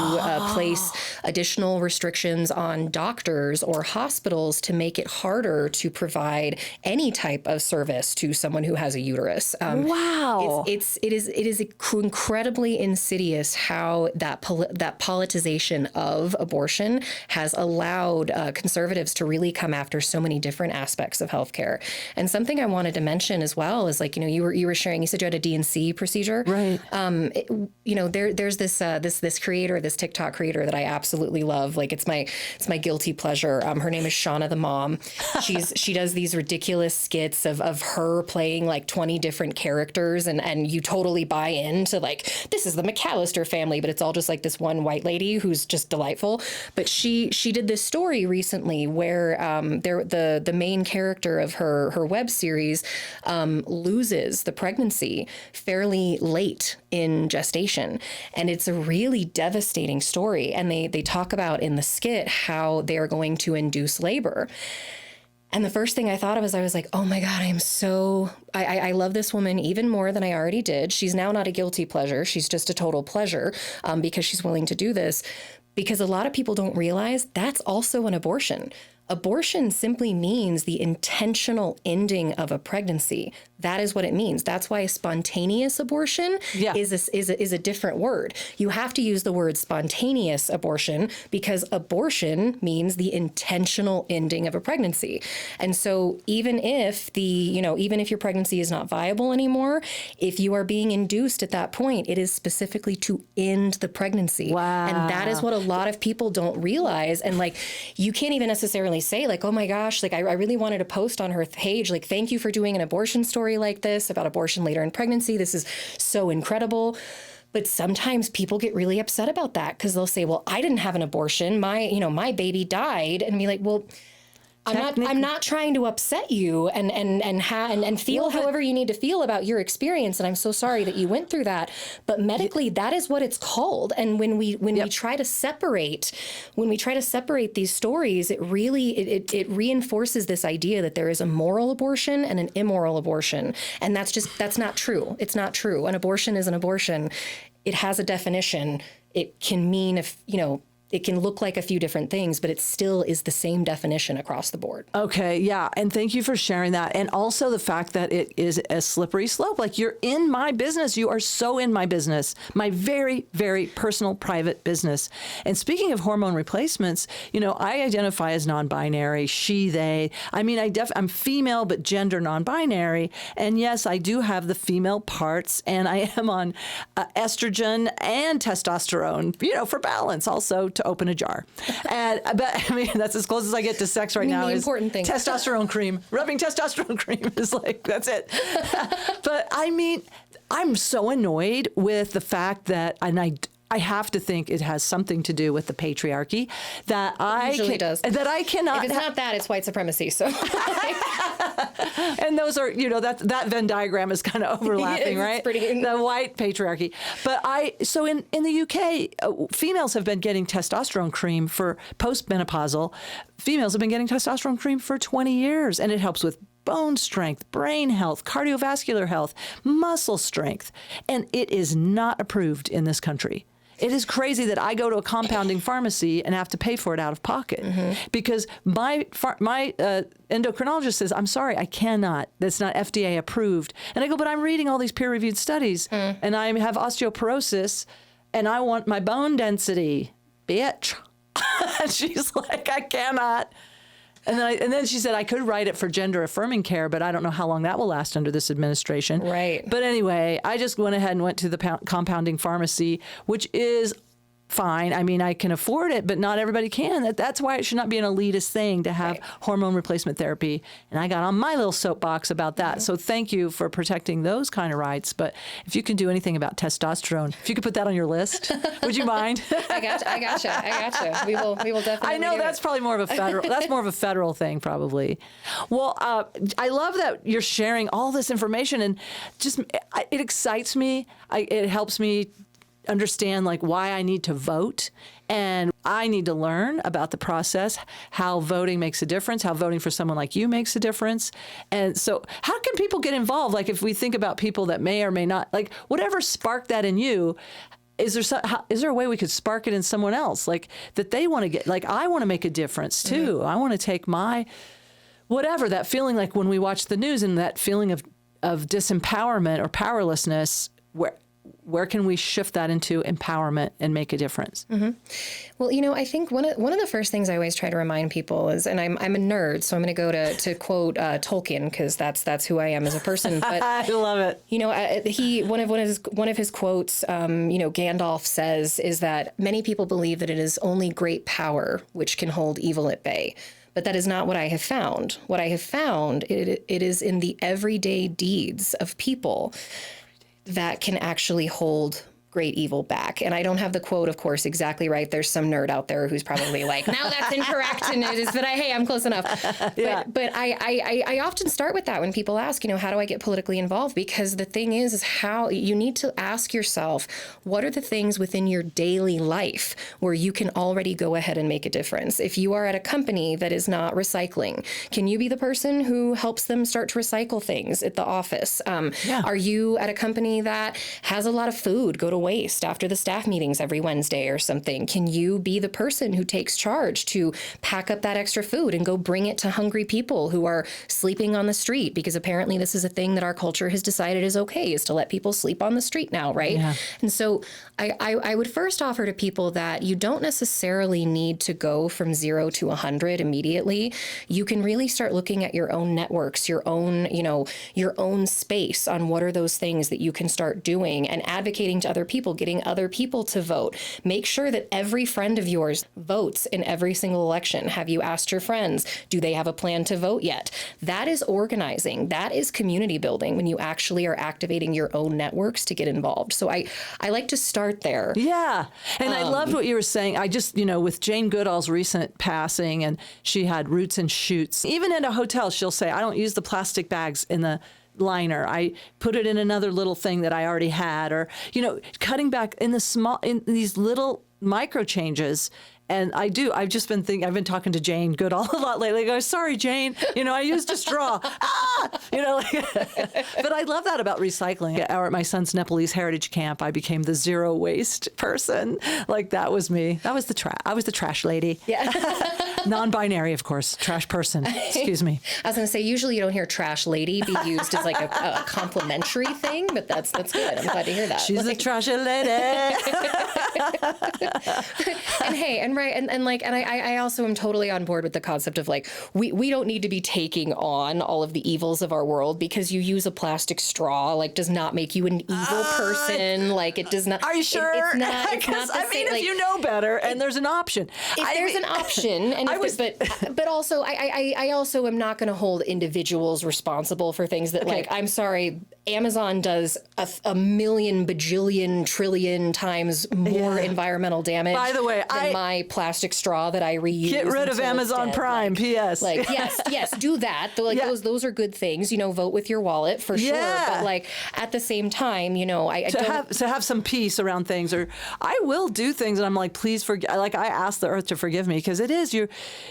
place additional restrictions on doctors or hospitals to make it harder to provide any type of service to someone who has a uterus.
Wow.
It is incredibly insidious how that politicization of abortion has allowed conservatives to really come after so many different aspects of healthcare. And something I wanted to mention as well is, like, you were sharing, you said you had a D&C procedure.
Right.
There's this creator, this TikTok creator that I absolutely love. Like, it's my guilty pleasure. Her name is Shauna the Mom. She does these ridiculous skits of her playing like 20 different characters, and you totally buy into, like, this is the McAllister family, but it's all just like this one white lady who's just delightful. But she did this story recently where the main character of her web series loses the pregnancy fairly late in gestation. And it's a really devastating story. And they talk about in the skit how they are going to induce labor. And the first thing I thought of is, I was like, oh my God, I love this woman even more than I already did. She's now not a guilty pleasure. She's just a total pleasure, because she's willing to do this. Because a lot of people don't realize that's also an abortion. Abortion simply means the intentional ending of a pregnancy. That is what it means. That's why spontaneous abortion is a different word. You have to use the word spontaneous abortion because abortion means the intentional ending of a pregnancy. And so even if your pregnancy is not viable anymore, if you are being induced at that point, it is specifically to end the pregnancy.
Wow.
And that is what a lot of people don't realize. And, like, you can't even necessarily say, like, oh my gosh, like, I really wanted to post on her page, like, thank you for doing an abortion story like this about abortion later in pregnancy. This is so incredible. But sometimes people get really upset about that because they'll say, well, I didn't have an abortion. My baby died. And be like, well, I'm not trying to upset you and feel however you need to feel about your experience. And I'm so sorry that you went through that. But medically, that is what it's called. And when we try to separate these stories, it really it reinforces this idea that there is a moral abortion and an immoral abortion. And that's not true. It's not true. An abortion is an abortion. It has a definition. It can mean it can look like a few different things, but it still is the same definition across the board.
Okay, yeah. And thank you for sharing that. And also the fact that it is a slippery slope. Like, you're in my business. You are so in my business, my very, very personal, private business. And speaking of hormone replacements, I identify as non-binary, she, they. I mean, I'm female, but gender non-binary. And yes, I do have the female parts, and I am on estrogen and testosterone, for balance also, to open a jar. But I mean, that's as close as I get to sex right now.
The
is
important thing.
Testosterone cream. Rubbing testosterone cream is like, that's it. But I mean, I'm so annoyed with the fact that, and I have to think it has something to do with the patriarchy that
does.
That I cannot.
If it's not that, it's white supremacy. So,
and those are, that Venn diagram is kind of overlapping, right? The white patriarchy. But so in the UK, females have been getting testosterone cream for postmenopausal. Females have been getting testosterone cream for 20 years, and it helps with bone strength, brain health, cardiovascular health, muscle strength, and it is not approved in this country. It is crazy that I go to a compounding pharmacy and have to pay for it out of pocket because my endocrinologist says, I'm sorry, I cannot. That's not FDA approved. And I go, but I'm reading all these peer-reviewed studies and I have osteoporosis and I want my bone density, bitch. She's like, I cannot. And then she said I could write it for gender affirming care, but I don't know how long that will last under this administration.
Right.
But anyway, I just went ahead and went to the compounding pharmacy, which is fine. I mean, I can afford it, but not everybody can. That's why it should not be an elitist thing to have hormone replacement therapy. And I got on my little soapbox about that. So thank you for protecting those kind of rights. But if you can do anything about testosterone, if you could put that on your list, would you mind?
I gotcha. We will definitely.
I know that's probably more of a federal. That's more of a federal thing, probably. Well, I love that you're sharing all this information, and just it excites me. It helps me understand like why I need to vote, and I need to learn about the process, how voting makes a difference, how voting for someone like you makes a difference. And so how can people get involved? Like if we think about people that may or may not, like whatever sparked that in you, is there a way we could spark it in someone else? Like that they want to get, like I want to make a difference too. I want to take my, whatever, that feeling like when we watch the news and that feeling of disempowerment or powerlessness, where can we shift that into empowerment and make a difference?
Well, I think one of the first things I always try to remind people is, and I'm a nerd, so I'm going to go to quote Tolkien, because that's who I am as a person. But
I love it.
One of his quotes, Gandalf says, is that many people believe that it is only great power which can hold evil at bay. But that is not what I have found. What I have found, it is in the everyday deeds of people that can actually hold great evil back. And I don't have the quote, of course, exactly right. There's some nerd out there who's probably like, no, that's incorrect. And it is, but hey, I'm close enough. But I often start with that when people ask, how do I get politically involved? Because the thing is how you need to ask yourself, what are the things within your daily life where you can already go ahead and make a difference? If you are at a company that is not recycling, can you be the person who helps them start to recycle things at the office? Are you at a company that has a lot of food go to waste after the staff meetings every Wednesday or something? Can you be the person who takes charge to pack up that extra food and go bring it to hungry people who are sleeping on the street? Because apparently this is a thing that our culture has decided is okay, is to let people sleep on the street now, right? Yeah. And so I would first offer to people that you don't necessarily need to go from 0 to 100 immediately. You can really start looking at your own networks, your own space on what are those things that you can start doing and advocating to other people, getting other people to vote. Make sure that every friend of yours votes in every single election. Have you asked your friends? Do they have a plan to vote yet? That is organizing. That is community building when you actually are activating your own networks to get involved. So I like to start there.
Yeah. And I loved what you were saying. I just, with Jane Goodall's recent passing, and she had roots and shoots. Even in a hotel, she'll say, I don't use the plastic bags in the liner. I put it in another little thing that I already had, or, cutting back in these little micro changes. And I've been talking to Jane Goodall a lot lately. I go, sorry, Jane, I used a straw. But I love that about recycling. At my son's Nepalese heritage camp, I became the zero waste person. Like that was me. I was the trash lady. Yeah. Non-binary, of course, trash person. Excuse me.
I was going to say, usually you don't hear trash lady be used as like a complimentary thing, but that's good. I'm glad to hear that.
She's a trashy lady.
And hey, and right, and I also am totally on board with the concept of like we don't need to be taking on all of the evils of our world because you use a plastic straw does not make you an evil person. Like it does not.
Are you sure?
It's not the same.
If you know better and there's an option.
There's an option, and but also I also am not going to hold individuals responsible for things that I'm sorry, Amazon does a million bajillion trillion times more environmental damage.
By the way,
than my plastic straw that I reuse.
Get rid of Amazon Prime. P.S.
Yes, do that. Those are good things. Vote with your wallet for sure. But at the same time, to
have some peace around things, or I will do things, and I'm like, please forgive. I ask the earth to forgive me because it is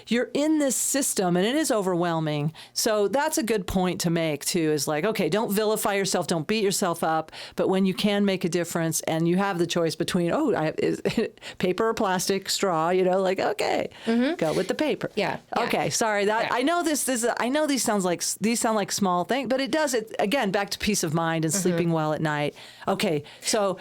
you're in this system and it is overwhelming. So that's a good point to make too. Is okay, don't vilify yourself, don't beat yourself up, but when you can make a difference and you have the choice between paper or plastic straw, okay, go with the paper.
Yeah.
Okay. Sorry that I know I know these sound like small things, but it does it again back to peace of mind and sleeping well at night. Okay. So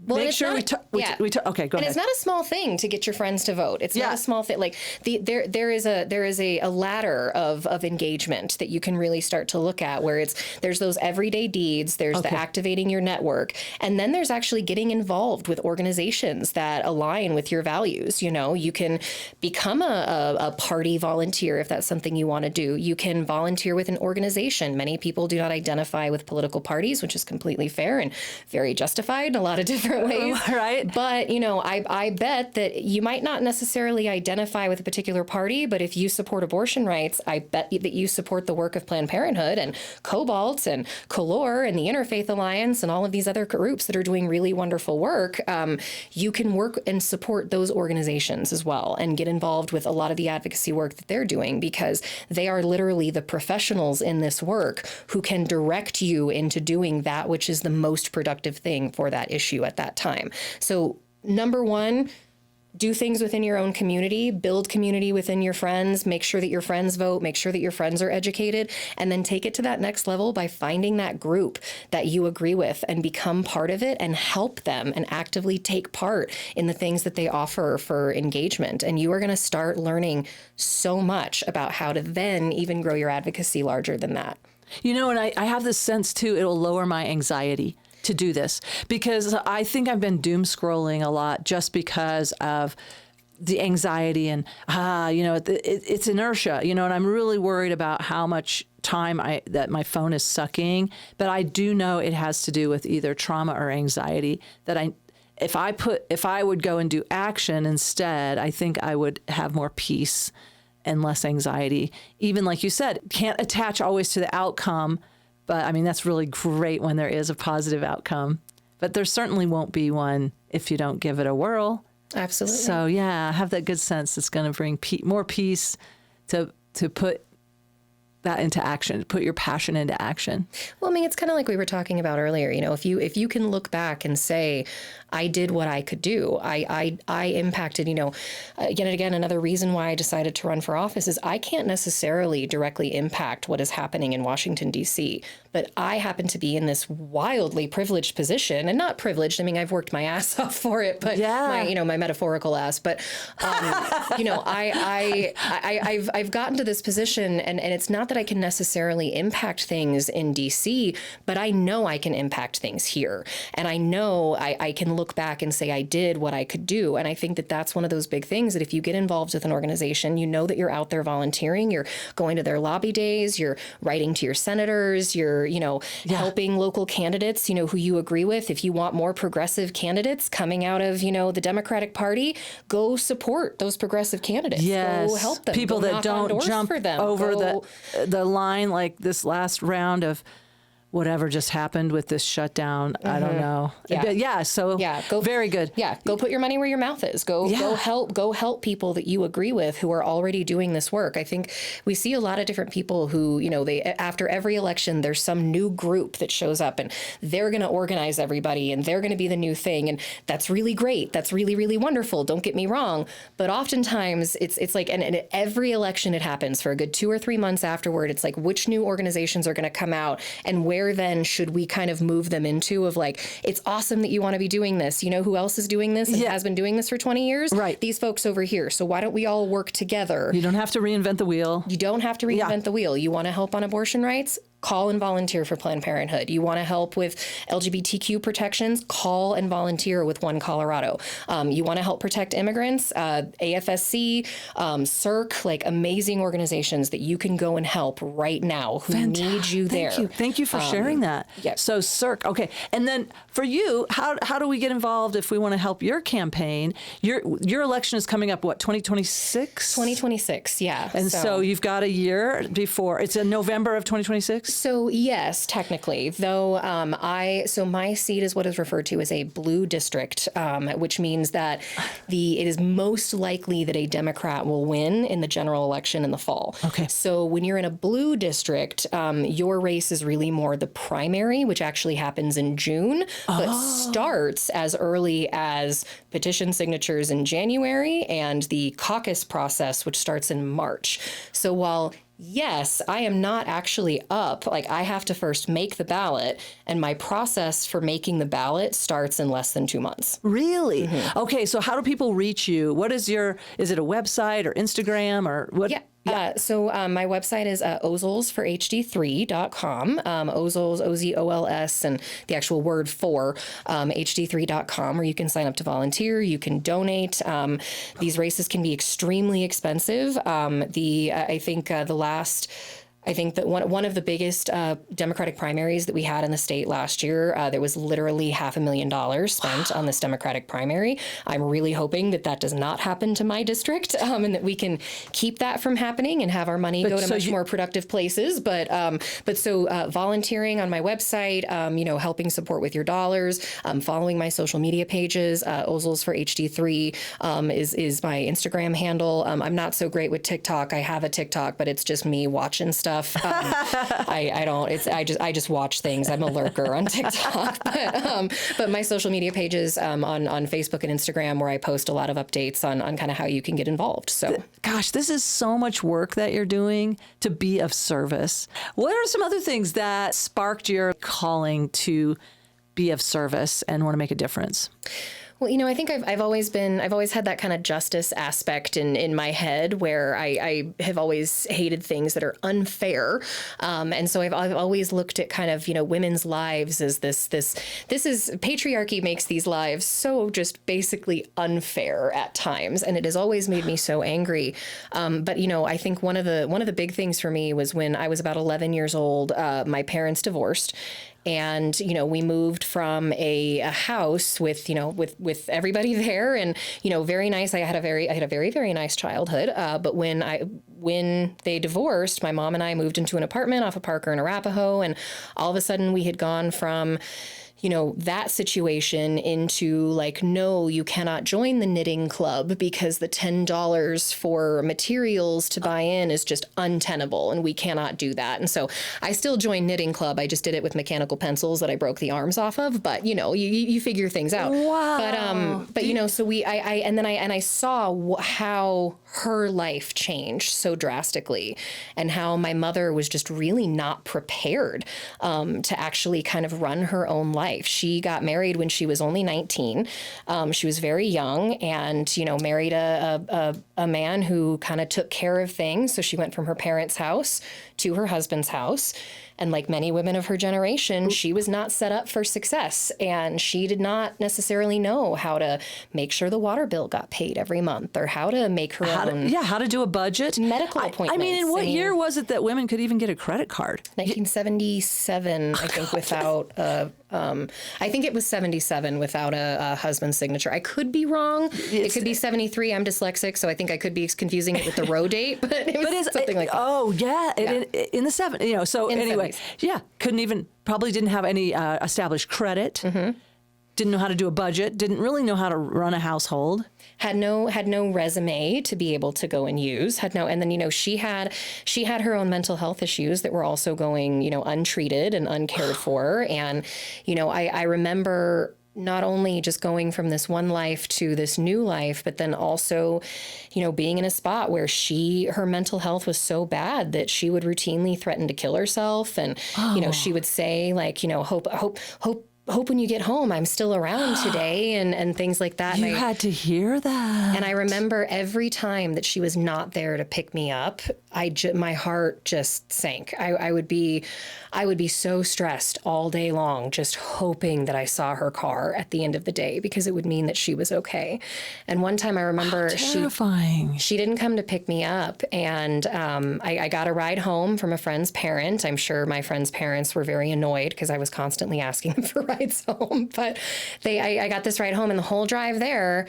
Well,
make
it's
sure
not-
okay, go
And
ahead.
it's not a small thing to get your friends to vote. It's not a small thing. Like there is a ladder of engagement that you can really start to look at, where there's those everyday deeds, there's the activating your network, and then there's actually getting involved with organizations that align with your values. You know, you can become a party volunteer if that's something you want to do. You can volunteer with an organization. Many people do not identify with political parties, which is completely fair and very justified in a lot of different ways.
Right.
But, you know, I bet that you might not necessarily identify with a particular party, but if you support abortion rights, I bet that you support the work of Planned Parenthood and Cobalt and Color and the Interfaith Alliance and all of these other groups that are doing really wonderful work. You can work and support those organizations as well and get involved with a lot of the advocacy work that they're doing, because they are literally the professionals in this work who can direct you into doing that which is the most productive thing for that issue at that time. So number one, do things within your own community, build community within your friends, make sure that your friends vote, make sure that your friends are educated, and then take it to that next level by finding that group that you agree with and become part of it and help them and actively take part in the things that they offer for engagement. And you are going to start learning so much about how to then even grow your advocacy larger than that.
You know, and I have this sense too, it'll lower my anxiety to do this, because I think I've been doom scrolling a lot just because of the anxiety and, you know, it's inertia, you know, and I'm really worried about how much time that my phone is sucking. But I do know it has to do with either trauma or anxiety that if I would go and do action instead, I think I would have more peace and less anxiety. Even like you said, can't attach always to the outcome. But I mean, that's really great when there is a positive outcome. But there certainly won't be one if you don't give it a whirl.
Absolutely.
So yeah, have that good sense. It's going to bring more peace to put that into action, put your passion into action.
Well, I mean, it's kind of like we were talking about earlier. You know, if you can look back and say, I did what I could do. I impacted, you know, again and again, another reason why I decided to run for office is I can't necessarily directly impact what is happening in Washington, D.C., but I happen to be in this wildly privileged position, and not privileged. I mean, I've worked my ass off for it, but my metaphorical ass. But, you know, I've gotten to this position, and it's not that I can necessarily impact things in D.C., but I know I can impact things here. And I know I can look back and say I did what I could do. And I think that that's one of those big things that if you get involved with an organization, you know that you're out there volunteering, you're going to their lobby days, you're writing to your senators, you're, you know, helping local candidates, you know, who you agree with. If you want more progressive candidates coming out of, you know, the Democratic Party, go support those progressive candidates.
Yes.
Go help them.
People
go
that don't jump over the line like this last round of whatever just happened with this shutdown. I don't know. Very good.
Yeah. Go put your money where your mouth is. Go help people that you agree with who are already doing this work. I think we see a lot of different people who, you know, after every election, there's some new group that shows up and they're going to organize everybody and they're going to be the new thing. And that's really great. That's really, really wonderful. Don't get me wrong. But oftentimes it's like, and every election it happens for a good 2 or 3 months afterward. It's like, which new organizations are going to come out and where then should we kind of move them into of like, it's awesome that you want to be doing this. You know who else is doing this and has been doing this for 20 years?
Right.
These folks over here. So why don't we all work together?
You don't have to reinvent the wheel.
You don't have to reinvent the wheel. You want to help on abortion rights? Call and volunteer for Planned Parenthood. You want to help with LGBTQ protections? Call and volunteer with One Colorado. You want to help protect immigrants? AFSC, CIRC, like amazing organizations that you can go and help right now who need you there.
Thank you for sharing that.
Yes.
So CIRC, okay. And then for you, how do we get involved if we want to help your campaign? Your election is coming up, what, 2026?
2026, yeah.
And so you've got a year before. It's in November of 2026?
So yes, technically, though my seat is what is referred to as a blue district, which means that it is most likely that a Democrat will win in the general election in the fall.
Okay.
So when you're in a blue district, your race is really more the primary, which actually happens in June, but starts as early as petition signatures in January and the caucus process, which starts in March. So while Yes, I am not actually up. Like, I have to first make the ballot, and my process for making the ballot starts in less than 2 months.
Really? Okay, so how do people reach you? What is is it a website or Instagram or what?
Yeah. So my website is Ozols for HD3.com, Ozols, OZOLS, and the actual word for HD3.com, where you can sign up to volunteer, you can donate. These races can be extremely expensive. I think that one of the biggest Democratic primaries that we had in the state last year, there was literally $500,000 spent on this Democratic primary. I'm really hoping that that does not happen to my district, and that we can keep that from happening and have our money go to much more productive places. But volunteering on my website, helping support with your dollars, following my social media pages, Ozols for HD3 is my Instagram handle. I'm not so great with TikTok. I have a TikTok, but it's just me watching stuff. I just watch things. I'm a lurker on TikTok, but my social media pages on Facebook and Instagram, where I post a lot of updates on kind of how you can get involved. So,
gosh, this is so much work that you're doing to be of service. What are some other things that sparked your calling to be of service and want to make a difference?
Well, I think I've always had that kind of justice aspect in my head, where I have always hated things that are unfair. And so I've always looked at kind of, women's lives as this is patriarchy makes these lives so just basically unfair at times. And it has always made me so angry. But, I think one of the big things for me was when I was about 11 years old, my parents divorced. And, we moved from a house with everybody there, and, very nice. I had a very, very nice childhood. But when they divorced, my mom and I moved into an apartment off of Parker and Arapahoe. And all of a sudden we had gone from, that situation into like, no, you cannot join the knitting club because the $10 for materials to buy in is just untenable, and we cannot do that. And so I still joined knitting club. I just did it with mechanical pencils that I broke the arms off of, but you figure things out.
Wow.
But so I saw how her life changed so drastically, and how my mother was just really not prepared to actually kind of run her own life. She got married when she was only 19. She was very young, and, married a man who kind of took care of things. So she went from her parents' house to her husband's house. And like many women of her generation, she was not set up for success, and she did not necessarily know how to make sure the water bill got paid every month, or how to make her own
how to do a budget.
Medical appointments.
I mean, in what year was it that women could even get a credit card?
1977, I think, without I think it was 77 without a husband's signature. I could be wrong. It could be 73. I'm dyslexic, so I think I could be confusing it with the row date, but it was something like that.
Oh, yeah. In the 70s, so
in
anyway. Yeah, probably didn't have any established credit. Mm-hmm. Didn't know how to do a budget. Didn't really know how to run a household.
Had no resume to be able to go and use. And then she had her own mental health issues that were also going untreated and uncared for. And I remember not only just going from this one life to this new life, but then also, being in a spot where her mental health was so bad that she would routinely threaten to kill herself. And, she would say like, hope when you get home, I'm still around today, and things like that.
You had to hear that.
And I remember every time that she was not there to pick me up, my heart just sank. I would be so stressed all day long, just hoping that I saw her car at the end of the day, because it would mean that she was okay. And one time I remember she didn't come to pick me up, and I got a ride home from a friend's parent. I'm sure my friend's parents were very annoyed because I was constantly asking them for rides home, but I got this ride home, and the whole drive there,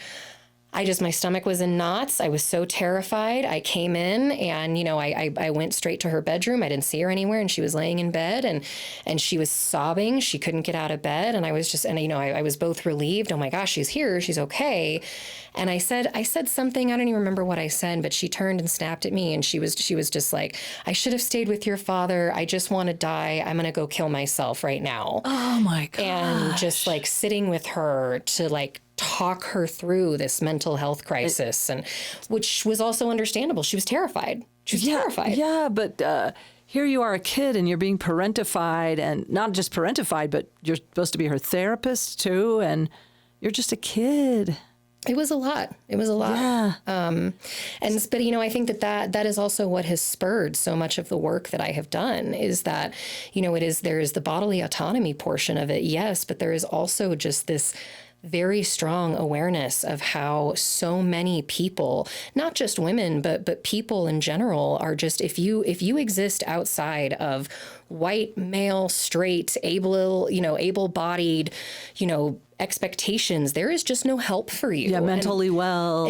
my stomach was in knots. I was so terrified. I came in, and, I went straight to her bedroom. I didn't see her anywhere, and she was laying in bed, and she was sobbing. She couldn't get out of bed. And I was just, I was both relieved. Oh my gosh, she's here. She's okay. And I said something, I don't even remember what I said, but she turned and snapped at me, and she was just like, I should have stayed with your father. I just want to die. I'm going to go kill myself right now.
Oh my gosh.
And just like sitting with her to like talk her through this mental health crisis, and which was also understandable. She was terrified. She was terrified.
Yeah, but here you are, a kid, and you're being parentified, and not just parentified, but you're supposed to be her therapist too, and you're just a kid.
It was a lot. It was a lot.
Yeah.
But I think that is also what has spurred so much of the work that I have done, is that, there is the bodily autonomy portion of it, yes, but there is also just this very strong awareness of how so many people, not just women, but people in general, are just, if you exist outside of white, male, straight, able-bodied, expectations, there is just no help for you.
Yeah, mentally well.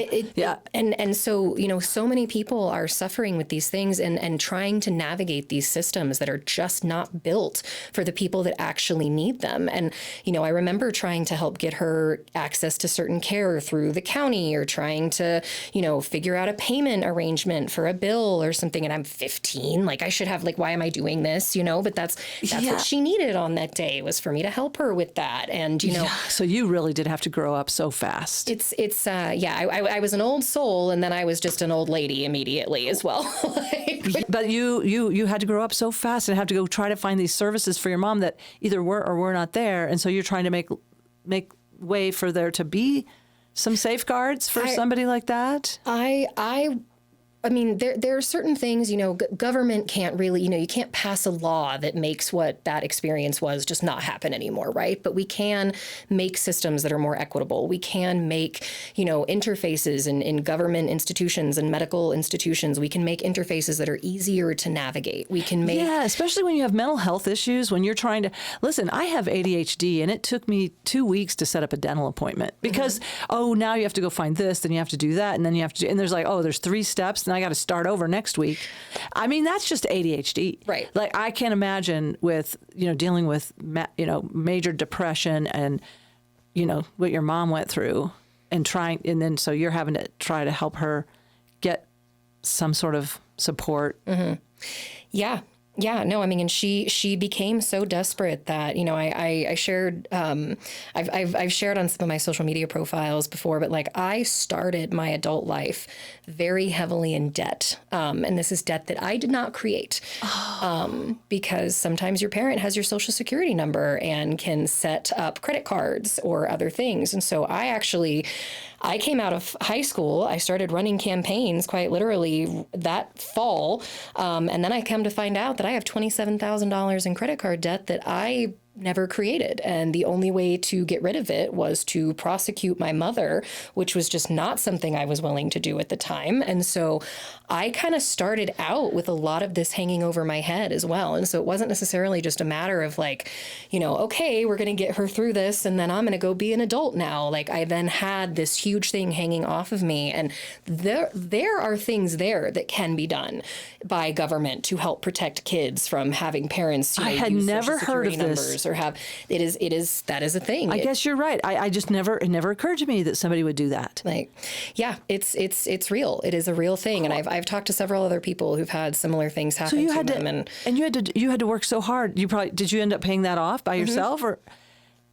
And so, so many people are suffering with these things and trying to navigate these systems that are just not built for the people that actually need them. And, I remember trying to help get her access to certain care through the county, or trying to, figure out a payment arrangement for a bill or something. And I'm 15, like I should have, like, why am I doing this? But that's what she needed on that day, was for me to help her with that. And,
So you really did have to grow up so fast.
I was an old soul, and then I was just an old lady immediately as well.
But you had to grow up so fast and have to go try to find these services for your mom that either were or were not there. And so you're trying to make way for there to be some safeguards for somebody like that.
I mean, there are certain things, government can't really, you can't pass a law that makes what that experience was just not happen anymore, right? But we can make systems that are more equitable. We can make, interfaces in government institutions and medical institutions. We can make interfaces that are easier to navigate. We can make...
Yeah, especially when you have mental health issues, when you're trying to... Listen, I have ADHD, and it took me 2 weeks to set up a dental appointment because, now you have to go find this, then you have to do that, and then you have to... And there's like, there's 3 steps, and I got to start over next week. I mean, that's just ADHD.
Right.
Like, I can't imagine with, dealing with, major depression and, what your mom went through and then so you're having to try to help her get some sort of support.
Mm-hmm. Yeah. Yeah, no, I mean, and she became so desperate that, I shared, I've shared on some of my social media profiles before, but like I started my adult life very heavily in debt. And this is debt that I did not create, because sometimes your parent has your social security number and can set up credit cards or other things. And so I came out of high school. I started running campaigns quite literally that fall. And then I come to find out that I have $27,000 in credit card debt that I never created. And the only way to get rid of it was to prosecute my mother, which was just not something I was willing to do at the time. And so I kind of started out with a lot of this hanging over my head as well. And so it wasn't necessarily just a matter of like, okay, we're going to get her through this and then I'm going to go be an adult now. Like I then had this huge thing hanging off of me. And there are things there that can be done by government to help protect kids from having parents,
I had never heard of this.
Or that is a thing.
I guess you're right. I just it never occurred to me that somebody would do that.
Like, yeah, it's real. It is a real thing. And I've talked to several other people who've had similar things happen to them.
And you had to work so hard. Did you end up paying that off by yourself or?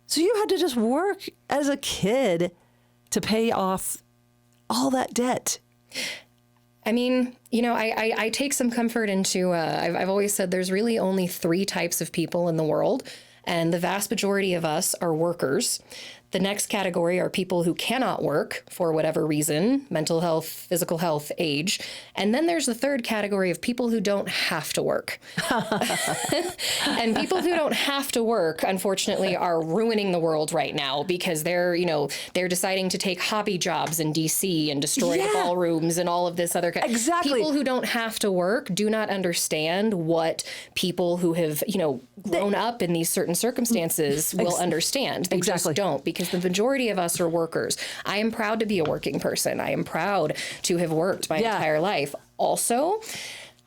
So you had to just work as a kid to pay off all that debt.
I mean, I take some comfort into, I've always said there's really only 3 types of people in the world, and the vast majority of us are workers. The next category are people who cannot work for whatever reason, mental health, physical health, age. And then there's the third category of people who don't have to work. And people who don't have to work, unfortunately, are ruining the world right now because they're deciding to take hobby jobs in DC and destroy the ballrooms and all of this other.
Exactly.
People who don't have to work do not understand what people who have, grown up in these certain circumstances will understand. They just don't, because the majority of us are workers. I am proud to be a working person. I am proud to have worked my entire life. Also,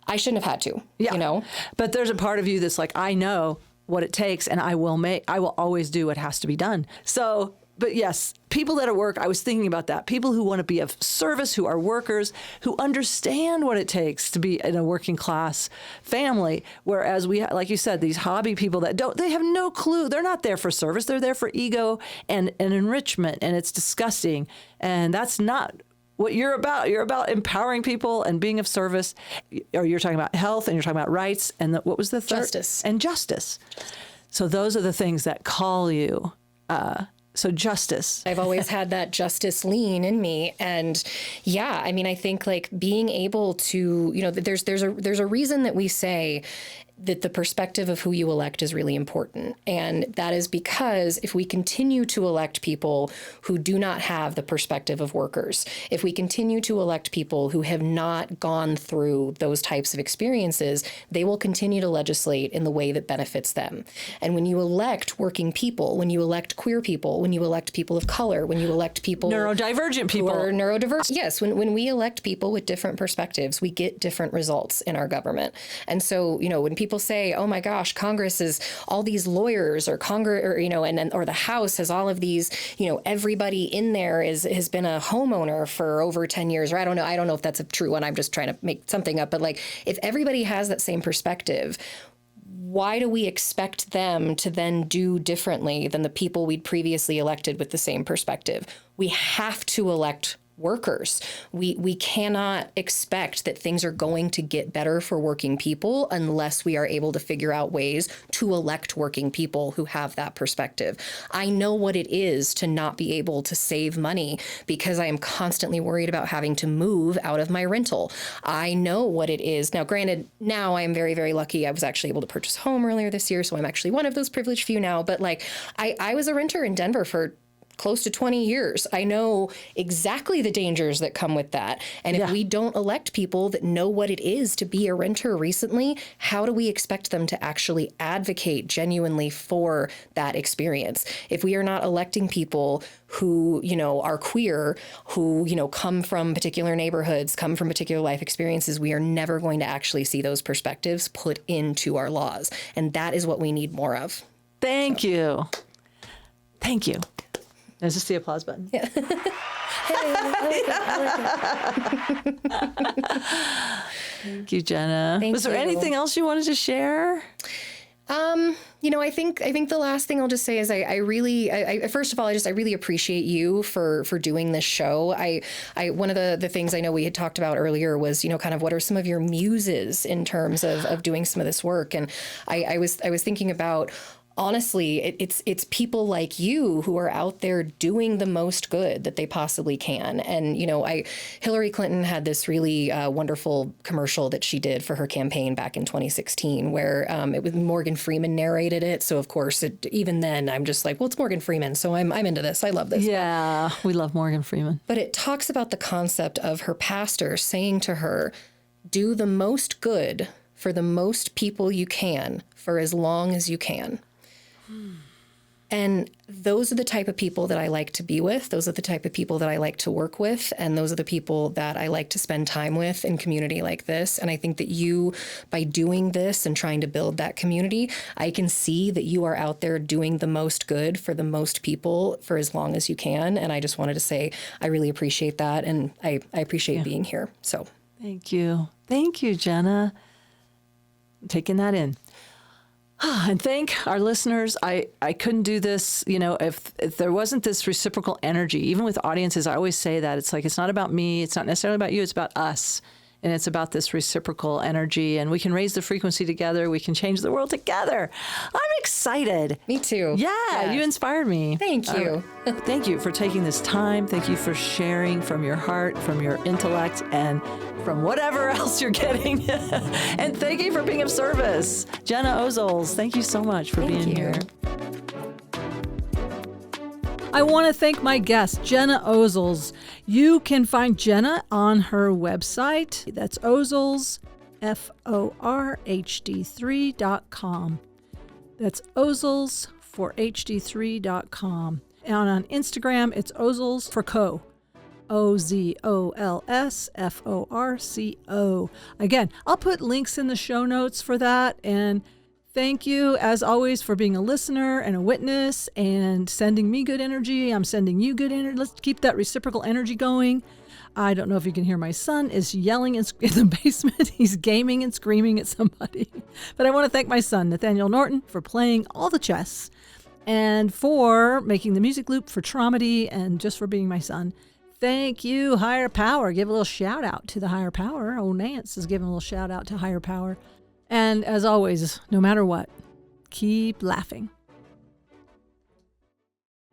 I shouldn't have had to,
But there's a part of you that's like, I know what it takes and I will always do what has to be done. So But yes, people that are work, I was thinking about that. People who want to be of service, who are workers, who understand what it takes to be in a working class family. Whereas we, like you said, these hobby people that they have no clue. They're not there for service. They're there for ego and enrichment. And it's disgusting. And that's not what you're about. You're about empowering people and being of service. Or you're talking about health and you're talking about rights. And what was the third?
Justice.
And justice. So those are the things that call you. So justice.
I've always had that justice lean in me. And yeah, I mean, I think like being able to, there's a reason that we say that the perspective of who you elect is really important. And that is because if we continue to elect people who do not have the perspective of workers, if we continue to elect people who have not gone through those types of experiences, they will continue to legislate in the way that benefits them. And when you elect working people, when you elect queer people, when you elect people of color, when you elect people
neurodivergent people
or neurodiverse, yes, when we elect people with different perspectives, we get different results in our government. And so, when people say, "Oh my gosh, Congress is all these lawyers," or Congress, or or the House has all of these, everybody in there has been a homeowner for over 10 years, or I don't know if that's a true one. I'm just trying to make something up. But like, if everybody has that same perspective, why do we expect them to then do differently than the people we'd previously elected with the same perspective? We have to elect workers. We cannot expect that things are going to get better for working people unless we are able to figure out ways to elect working people who have that perspective. I know what it is to not be able to save money because I am constantly worried about having to move out of my rental. I know what it is. Now, granted, now I am very, very lucky. I was actually able to purchase a home earlier this year, so I'm actually one of those privileged few now. But like, I was a renter in Denver for close to 20 years. I know exactly the dangers that come with that. And if we don't elect people that know what it is to be a renter recently, how do we expect them to actually advocate genuinely for that experience? If we are not electing people who, are queer, who, come from particular neighborhoods, come from particular life experiences, we are never going to actually see those perspectives put into our laws. And that is what we need more of.
Thank you. Thank you. Is this the applause button?
Yeah. Hey, I like it.
Thank you, Gena.
Thank
Was there
you.
anything else you wanted to share?
I think the last thing I'll just say is I really first of all, I really appreciate you for doing this show. One of the things I know we had talked about earlier was, kind of what are some of your muses in terms of doing some of this work. And I was thinking about, honestly, it's people like you who are out there doing the most good that they possibly can. And, Hillary Clinton had this really wonderful commercial that she did for her campaign back in 2016, where it was Morgan Freeman narrated it. So, of course, even then, I'm just like, well, it's Morgan Freeman, so I'm into this. I love this.
Yeah, we love Morgan Freeman.
But it talks about the concept of her pastor saying to her, do the most good for the most people you can for as long as you can. And those are the type of people that I like to be with. Those are the type of people that I like to work with. And those are the people that I like to spend time with in community like this. And I think that you, by doing this and trying to build that community, I can see that you are out there doing the most good for the most people for as long as you can. And I just wanted to say, I really appreciate that. And I appreciate being here. So
thank you. Thank you, Gena. I'm taking that in. And thank our listeners. I couldn't do this, if there wasn't this reciprocal energy, even with audiences. I always say that it's like, it's not about me. It's not necessarily about you. It's about us. And it's about this reciprocal energy. And we can raise the frequency together. We can change the world together. I'm excited.
me too.
Yeah, you inspired me.
Thank you.
Thank you for taking this time. Thank you for sharing from your heart, from your intellect, and from whatever else you're getting. And thank you for being of service. Gena Ozols, thank you so much for being here.
I want to thank my guest, Gena Ozols. You can find Gena on her website. That's Ozols, FORHD3.com. That's Ozols for HD3.com. And on Instagram, it's Ozols for Co. OZOLSFORCO. Again, I'll put links in the show notes for that, and Thank you, as always, for being a listener and a witness and sending me good energy. I'm sending you good energy. Let's keep that reciprocal energy going. I don't know if you can hear my son is yelling in the basement. He's gaming and screaming at somebody. But I want to thank my son, Nathaniel Norton, for playing all the chess and for making the music loop for Tromedy and just for being my son. Thank you, Higher Power. Give a little shout out to the Higher Power. Old Nance is giving a little shout out to Higher Power. And as always, no matter what, keep laughing.